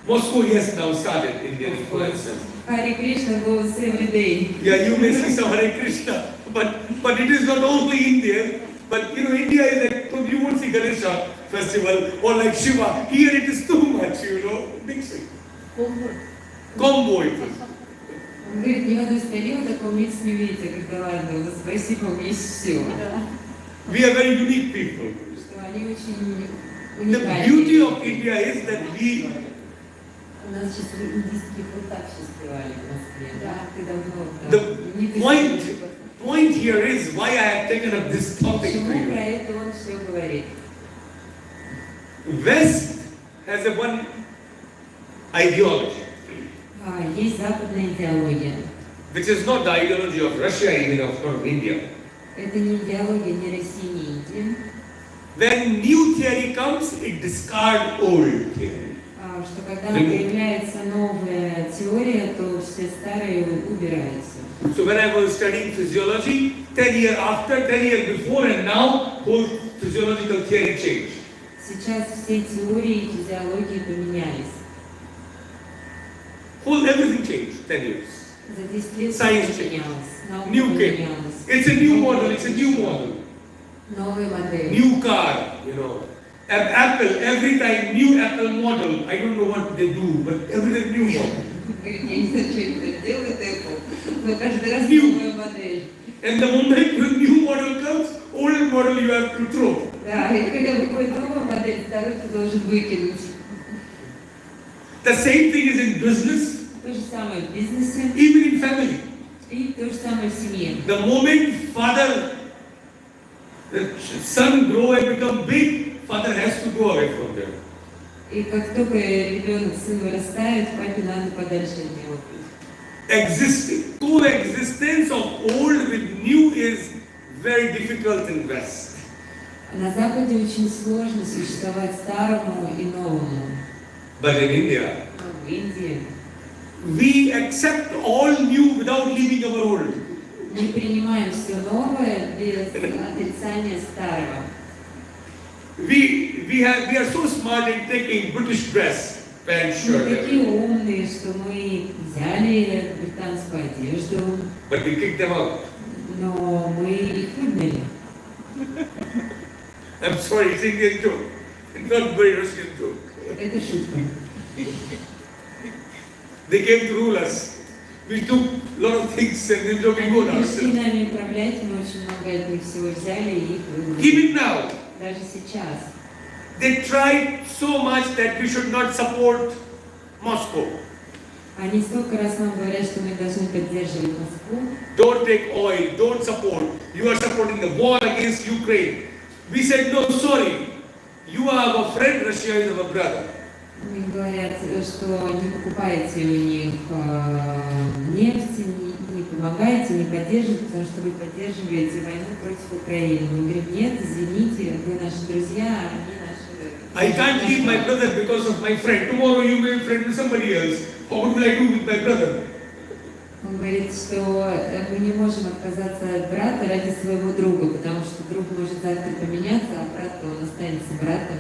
Moscow, yes, now started Indian influences. Hare Krishna goes every day. Yeah, you may see some Hare Krishna, but it is not only India. But you know, India is like, you won't see Ganesha festival or like Shiva. Here it is too much, you know, mixing. Combo it is. Он говорит, ни в одной стране вы такого микс не видите, когда ладно, у нас в России, по-моему, есть все. We are very unique people. Что они очень The уникальные. beauty of India is that we, У нас сейчас индийские фруктак фестивали в Москве. Да, ты давно там. the Не ты point here is why I have taken up this topic to Почему про you. это он все говорит? West has a one ideology, Есть западная идеология. which is not the ideology of Russia, even of India. Это не идеология ни России, ни Индии. When new theory comes, it discards old theory. Что когда появляется новая теория, то все старые убираются. So when I was studying physiology, 10 years after, 10 years before and now, whole physiological theory changed. Сейчас все теории физиологии поменялись. Whole everything changed, 10 years. За 10 лет Science всё changed. поменялось. Наука New came. поменялась. It's a new model, it's a new model. Новые модели. New car, you know. Apple, every time new Apple model. I don't know what they do, but everything new model. Говорит, я не знаю, что это делает Apple, но каждый раз New. новая модель. And the moment when new model comes, old model you have to throw. Да, и когда выходит новая модель, вторую ты должен выкинуть. The same thing is in business, То же самое в бизнесе even in family. и то же самое в семье. The moment the son grow and become big, father has to go away from them. И как только ребенок, сын вырастает, папе надо подальше от него. Coexistence of old with new is very difficult in West. На Западе очень сложно существовать старому и новому. But in India, Но в Индии we accept all new without leaving our old. мы принимаем все новое без отрицания старого. We are so smart in taking British dress, pant, Мы shirt, такие everything. умные, что мы взяли британскую одежду, But we kick them out. но мы их выгнали. I'm sorry, it's Indian joke. It's not very Russian joke. Это шутка. They came to rule us. We took a lot of things and then we go Они пришли ourselves. нами управлять, мы очень много от них всего взяли и их выгнали. Even now, Даже сейчас. they tried so much that we should not support Moscow. Они столько раз нам говорят, что мы должны поддерживать Москву. Don't take oil, don't support. You are supporting the war against Ukraine. We said, no, sorry. You are our friend, Russia is our brother. Мне говорят, что не покупаете у них нефть, не помогаете, не поддерживаете, потому что вы поддерживаете войну против Украины. Мы говорим, нет, извините, вы наши друзья, они наши... I can't leave my brother because of my friend. Tomorrow you may be friend with somebody else. What will I do with my brother? Он говорит, что мы не можем отказаться от брата ради своего друга, потому что друг может завтра поменяться, а брат он останется братом.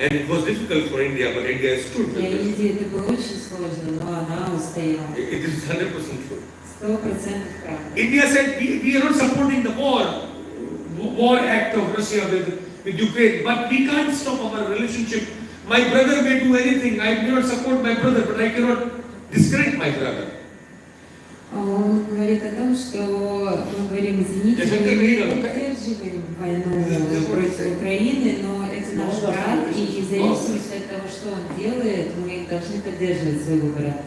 And it was difficult for India, but India stood with Для it. Индии это было очень сложно, но она устояла. It is 100% true. 100% правда. India said we are not supporting the war act of Russia with with Ukraine, but we can't stop our relationship. My brother may do anything. I may not support my brother, but I cannot discredit my brother. Он говорит о том, что мы говорим, извините, мы не поддерживаем войну против Украины, но это наш брат, и в зависимости от того, что он делает, мы должны поддерживать своего брата.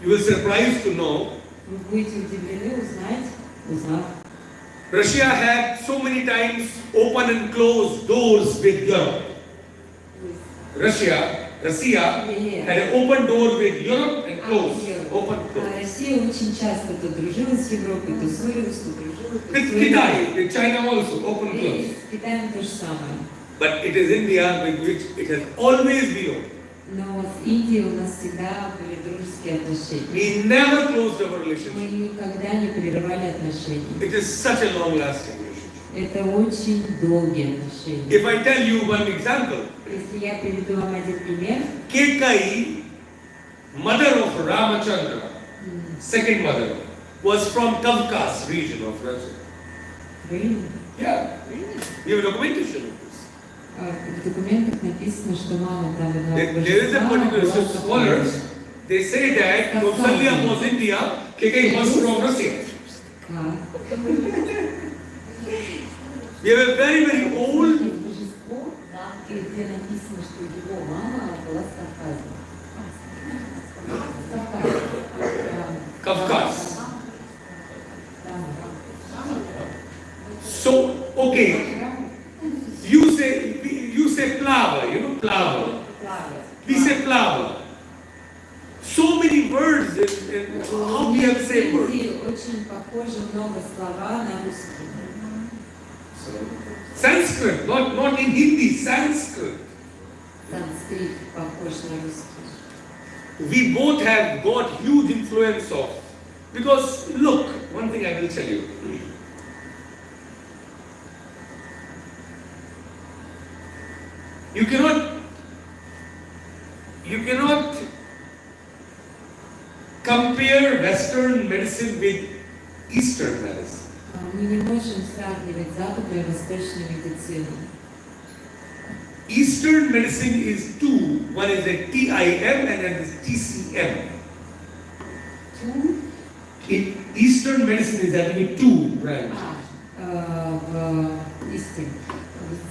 You will surprised to know. Вы будете удивлены узнав. Russia had so many times open and closed doors with Europe. Russia had an open door with Europe and closed. Россия очень часто то дружила с Европой, то ссорилась, то дружила, то with Kитай, with China also, open and closed. С Китаем то же самое. But it is India with which it has always been open. Но с Индией у нас всегда были дружеские отношения. We never closed our Мы relationship. никогда не прерывали отношения. It is such a long-lasting relationship. Это очень долгие отношения. If I tell you one example, Если я приведу вам один пример, Kekai, mother of Ramachandra, second mother, was from Kavkaz region of Russia. Really? Yeah, we have documentation of this. В документах написано, что мама там There is a particular scholars, they say that Kausalya was India, Kekai was from Russia. We have a very, very old где написано, что его мама была с Кавказа. Kavkaz. So, okay, you say plava, you know plava. We say plava. So many words, and how we have the same word. Очень похоже много слова на русский. Sanskrit, not in Hindi, Sanskrit. Санскрит похож на русский. We both have got huge influence of. Because look, one thing I will tell you. You cannot compare Western medicine with Eastern medicine. Мы не можем сравнивать западную и восточную медицину. Eastern medicine is two. One is a TIM and one is TCM. Eastern medicine is having two branches.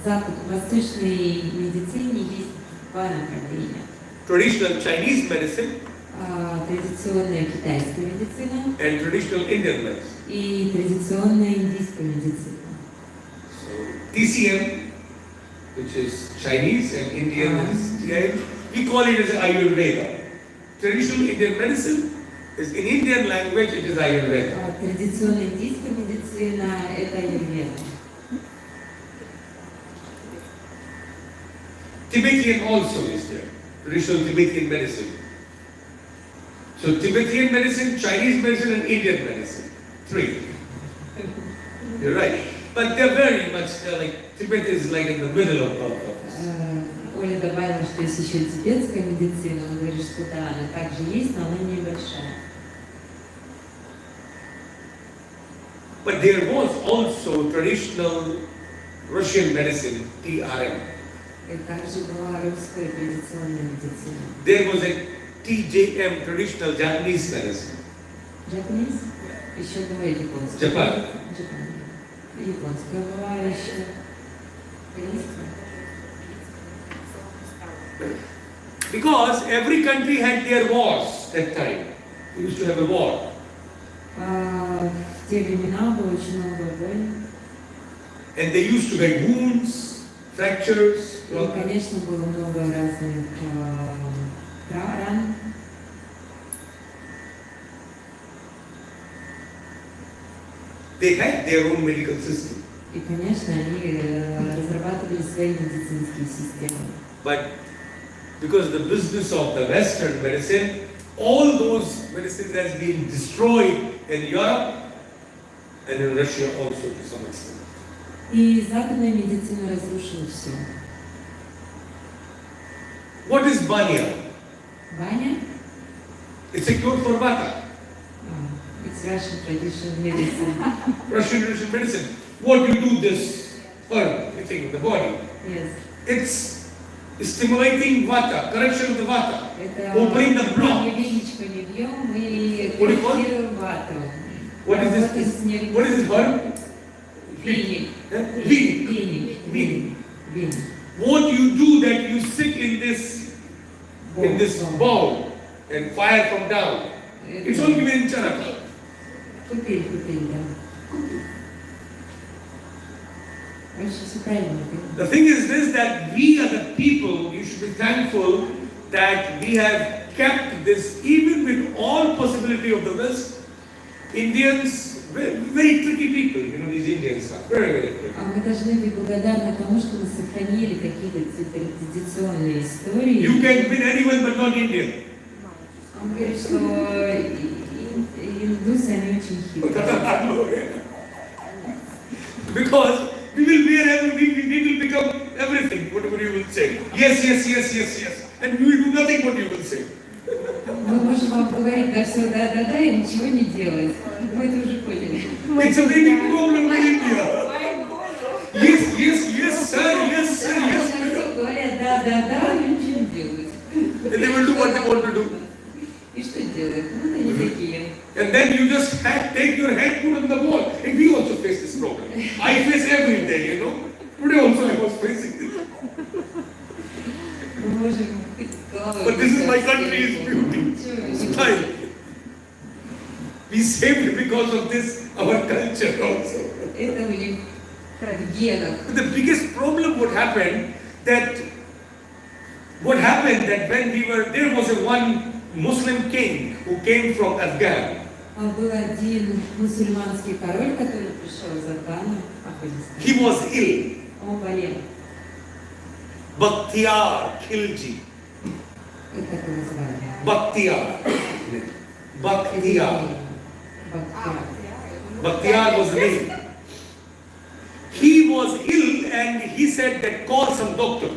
В восточной медицине есть два направления. Traditional Chinese medicine Традиционная китайская медицина and traditional Indian medicine. и традиционная индийская медицина. So, TCM, which is Chinese and Indian, is TIM. We call it as Ayurveda. Traditional Indian medicine is in Indian language, it is Ayurveda. Традиционная индийская медицина – это аюрведа. Tibetan also is there, traditional Tibetan medicine. So Tibetan medicine, Chinese medicine and Indian medicine, three. You're right. But they're very much, like, Tibet is like in the middle of this. Оля добавила, что есть еще тибетская медицина. Он говорит, что да, она также есть, но она небольшая. But there was also traditional Russian medicine, TRM. И также была русская традиционная медицина. There was a TJM, traditional Japanese medicine. Japanese? Еще два японская. Japan. Японская была еще. Корейская. Because every country had their wars that time. We used to have a war. В те времена было очень много войн. And they used to get wounds, fractures. И, конечно, было много разных ран. They had their own medical system. И, конечно, они разрабатывали свои медицинские системы. But because the business of the Western medicine, all those medicines has been destroyed in Europe and in Russia also to some extent. И западная медицина разрушила все. What is Banya? Баня? It's a cure for Vata. It's Russian traditional medicine. Russian traditional medicine. What you do this herb, I think, in the body. Yes. It's stimulating vata, correction of the vata, Это opening the мы block. веничку не бьем, мы What do you call? корректируем вату. What is Работаем this? с нервной What is this herb? Веник. Vini. Веник. Веник. What you do that you sit in this bowl and fire come down. It's all given in Charaka. Купель, да. Вообще все правильно. The thing is this, that we are the people, you should be thankful that we have kept this, even with all possibility of the West. Indians, very, very tricky people, these Indians are very, very tricky. А мы должны быть благодарны тому, что мы сохранили какие-то традиционные истории. You can win anyone but not Indian. Он говорит, что индусы, они очень хитрые. Because we will become everything, whatever you will say. Yes, yes, yes, yes, yes. And we will do nothing what you will say. Мы можем вам говорить да все, да, и ничего не делать. Мы это уже поняли. It's a very big problem in India. Yes, yes, yes, sir, yes, sir, yes. Все говорят да, и ничего не делают. And they will do what they want to do. И что делают? Ну, они такие. And then you just take your head, put on the wall. And we also face this problem. I face every day, Today also I was facing this. Мы можем But this is my country's beauty. Style. We saved it because of this, our culture also. Это у них в генах. But the biggest problem what happened that when there was one Muslim king who came from Afghan. Был один мусульманский король, который пришел из Афгана, Афганистана. He was ill. Он болел. Bakhtiyar Khilji. Как его звали? Bakhtiyar. Bakhtiyar. Бахтияр. Bakhtiyar was the name. He was ill and he said that call some doctor.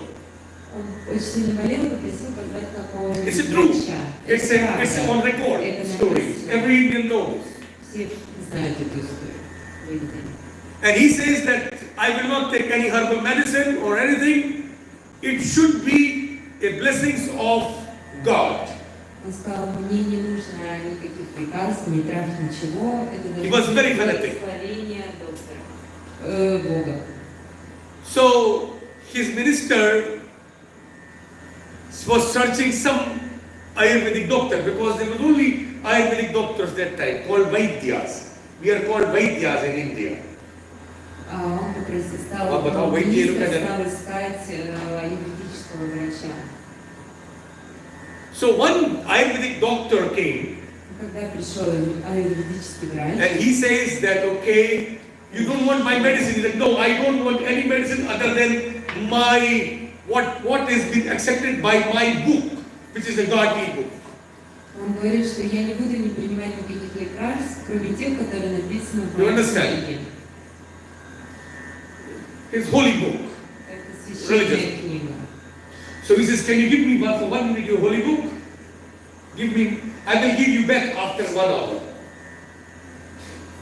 Он очень сильно болел и попросил позвать какого-нибудь It's true. врача. It's правда. on record Это stories. написано. Every Indian knows. Все знают эту историю. в Индии. And he says that I will not take any herbal medicine or anything. It should be a blessings of God. Он сказал, мне не нужно никаких лекарств, ни трав, ничего. Это He was very fanatic. благословение доктора, Бога. So his minister was searching some Ayurvedic doctor because there was only Ayurvedic doctors that time called Vaidyas. We are called Vaidyas in India. А он стал искать аюрведического врача. So one Ayurvedic doctor came Когда пришел аюрведический врач, and he says that, okay, you don't want my medicine. He said, no, I don't want any medicine other than what has been accepted by my book, which is the godly book. он говорит, что я не буду не принимать никаких лекарств, кроме тех, которые написаны в You моей understand? книге. His holy book. Это священная книга. So he says, can you give me for 1 minute your holy book? I will give you back after 1 hour.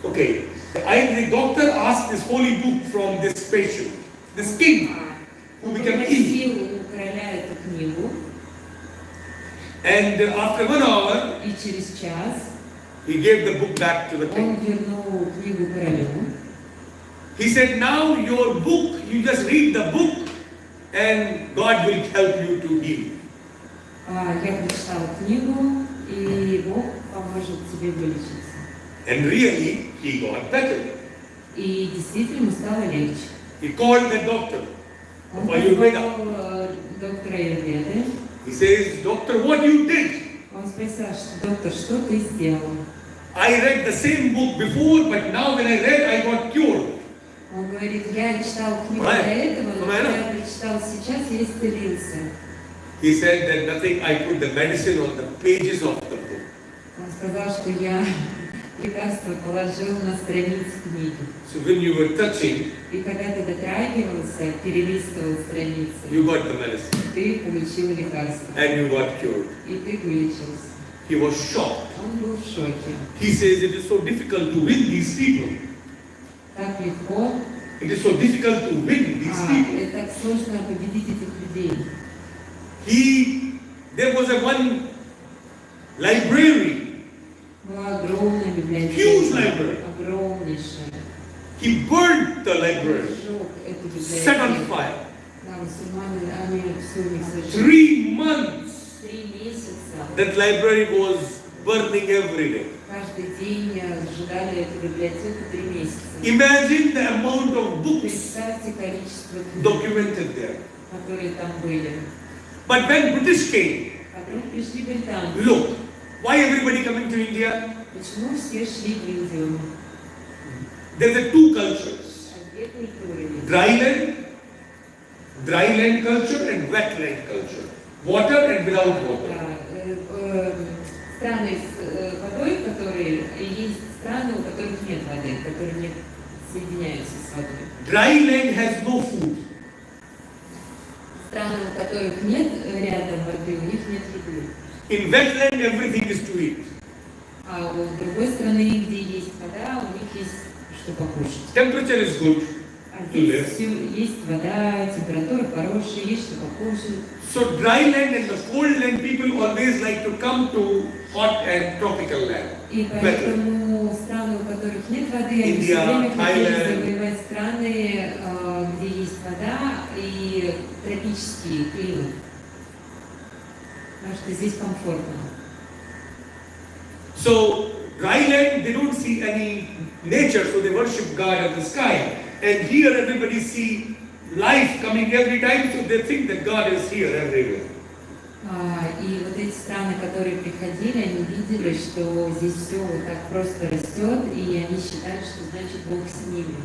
Okay. The doctor asked this holy book from this patient, this king, who Он became ill. попросил у короля эту книгу, And after 1 hour, и через час he gave the book back to the он king. вернул книгу королю. He said, now your book, you just read the book and God will help you to heal. Я прочитал книгу, и Бог поможет тебе вылечиться. And really, he got better. И действительно ему стало легче. He called the doctor Он of Ayurveda. позвал доктора Аюрведы. He says, doctor, what you did? Он спросил, доктор, что ты сделал? I read the same book before, but now when I read, I got cured. Он говорит, я читал книгу до этого, но когда я прочитал сейчас, я исцелился. He said that nothing, I put the medicine on the pages of the book. Он сказал, что я лекарство положил на страницы книги. So when you were touching, И когда ты дотрагивался, перелистывал страницы, you got the medicine ты получил лекарство. and you got cured. И ты вылечился. He was shocked. Он был в шоке. He says it is so difficult to win these people. Так легко It is so difficult to win these people. Так сложно победить этих людей. There was one library, Была огромная библиотека. huge library. Огромнейшая. He burned the library, Сжег эту библиотеку. set on fire. Да, мусульмане, они все у них сожгли. 3 months 3 месяца. that library was burning every day. Каждый день сжигали эту библиотеку 3 месяца. Imagine the amount of books Представьте количество книг, documented there. которые там были. But when British came, Потом пришли британцы. look, why everybody coming to India? Почему все шли в Индию? There are 2 cultures. Две культуры есть. Dryland culture and wetland culture. Water and without water. Страны с водой, которые есть страны, у которых нет воды, которые не соединяются с водой. Dryland has no food. Страны, у которых нет рядом воды, у них нет еды. In wetland, everything is to eat. А у другой страны, где есть вода, у них есть что покушать. Temperature is good. А здесь все, есть вода, температура хорошая, есть что покушать. So dryland and the cold land people always like to come to hot and tropical land. И поэтому страны, у которых нет воды, они India, все время хотели Thailand. завоевать страны, где есть вода и тропический климат. Потому что здесь комфортно. So dryland, they don't see any nature, so they worship God in the sky. And here everybody see life coming every time, so they think that God is here everywhere. И вот эти страны, которые приходили, они видели, что здесь все вот так просто растет, и они считали, что значит Бог с ними.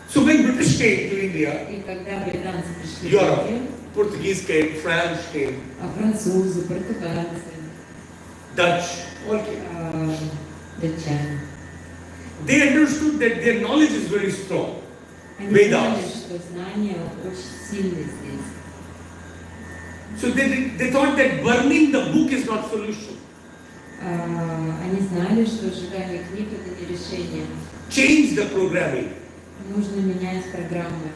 So when British came to India, И когда британцы пришли в Europe, Индию, Portuguese came, French came, французы, португальцы, Dutch, all came. датчане, They understood that their knowledge is very strong. они знали, Vedas. что знания очень сильны здесь. So they thought that burning the book is not solution. Они знали, что сжигание книг это не решение. Change the programming. Нужно менять программы.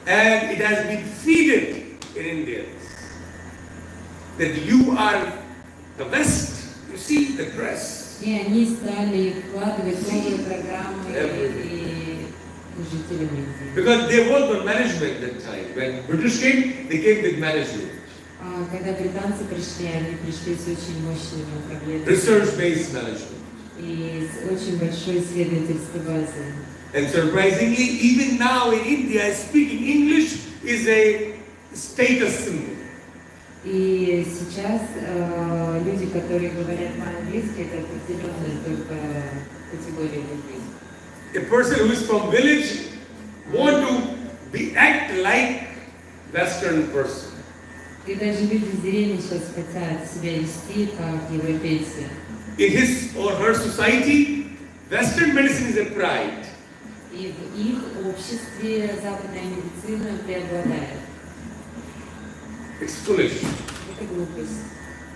And it has been feeded in Indians that you are the best. You see the dress. И они стали вкладывать новые программы и жителям Индии. Because they worked on management that time. When British came, they came with management. Когда британцы пришли, они пришли с очень мощными управлениями Research-based management. и с очень большой исследовательской базой. And surprisingly, even now in India, speaking English is a status symbol. И сейчас люди, которые говорят по-английски, это определенная только категория людей. A person who is from village want to act like Western person. И даже люди из деревни сейчас хотят себя вести как европейцы. In his or her society, Western medicine is a pride. И в их обществе западная медицина преобладает. It's foolish. Это глупость.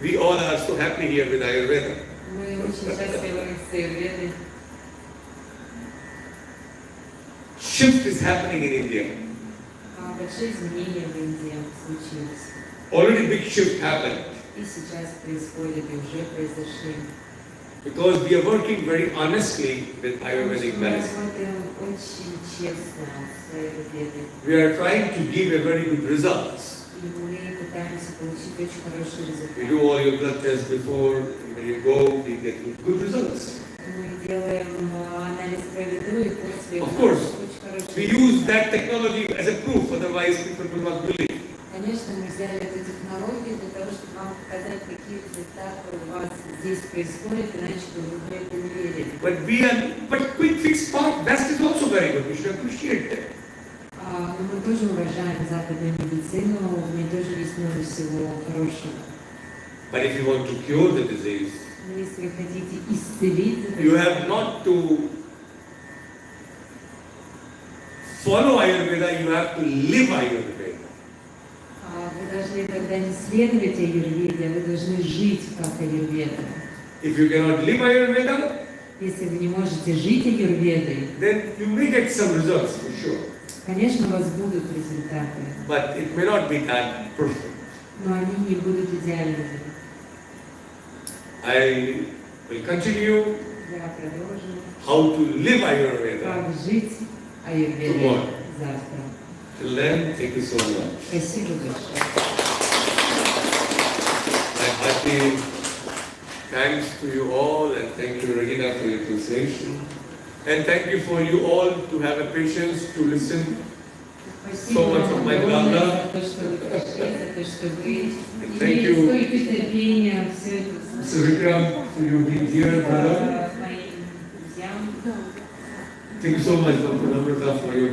We all are so happy here with Ayurveda. Мы очень счастливы с Ayurvedой. Shift is happening in India. Большие изменения в Индии случились. Already big shift happened. И сейчас происходит, и уже произошли. Because we are working very honestly with Ayurvedic Мы medicine. работаем очень честно с Ayurvedой. We are trying to give a very good results. И мы пытаемся получить очень хороший We результат. do all your blood tests before, when you go, we get good results. Мы делаем анализ крови до и после. Of course. Очень хороший We результат. use that technology as a proof, otherwise people will not believe. Конечно, мы взяли эту технологию для того, чтобы вам показать, какие результаты у вас здесь происходят, иначе бы вы в это не верили. But quick fix part, best is also very good. We should appreciate that. Но мы тоже уважаем западную медицину, в ней тоже есть много всего хорошего. But if you want to cure the disease, Но если вы хотите исцелить это, you have not to follow Ayurveda, you have to live Ayurveda. вы должны тогда не следовать Аюрведе, а вы должны жить как Аюрведа. If you cannot live Ayurveda, Если вы не можете жить аюрведой, then you may get some results for sure. конечно, у вас будут результаты, But it may not be that perfect. но они не будут идеальными. I will continue Я продолжу. how to live Ayurveda. Как жить аюрведой Tomorrow. завтра. Till then, thank you so much. Спасибо большое. My hearty thanks to you all, and thank you, Regina, for your translation. And thank you for you all to have a patience to listen. Спасибо So much вам of my огромное blabla. за то, что вы пришли, за то, что вы Thank имели you. столько терпения все это So, слушать. Vikram, for your being here, brother. Моим друзьям. Thank you so much, Dr. Namrata, for your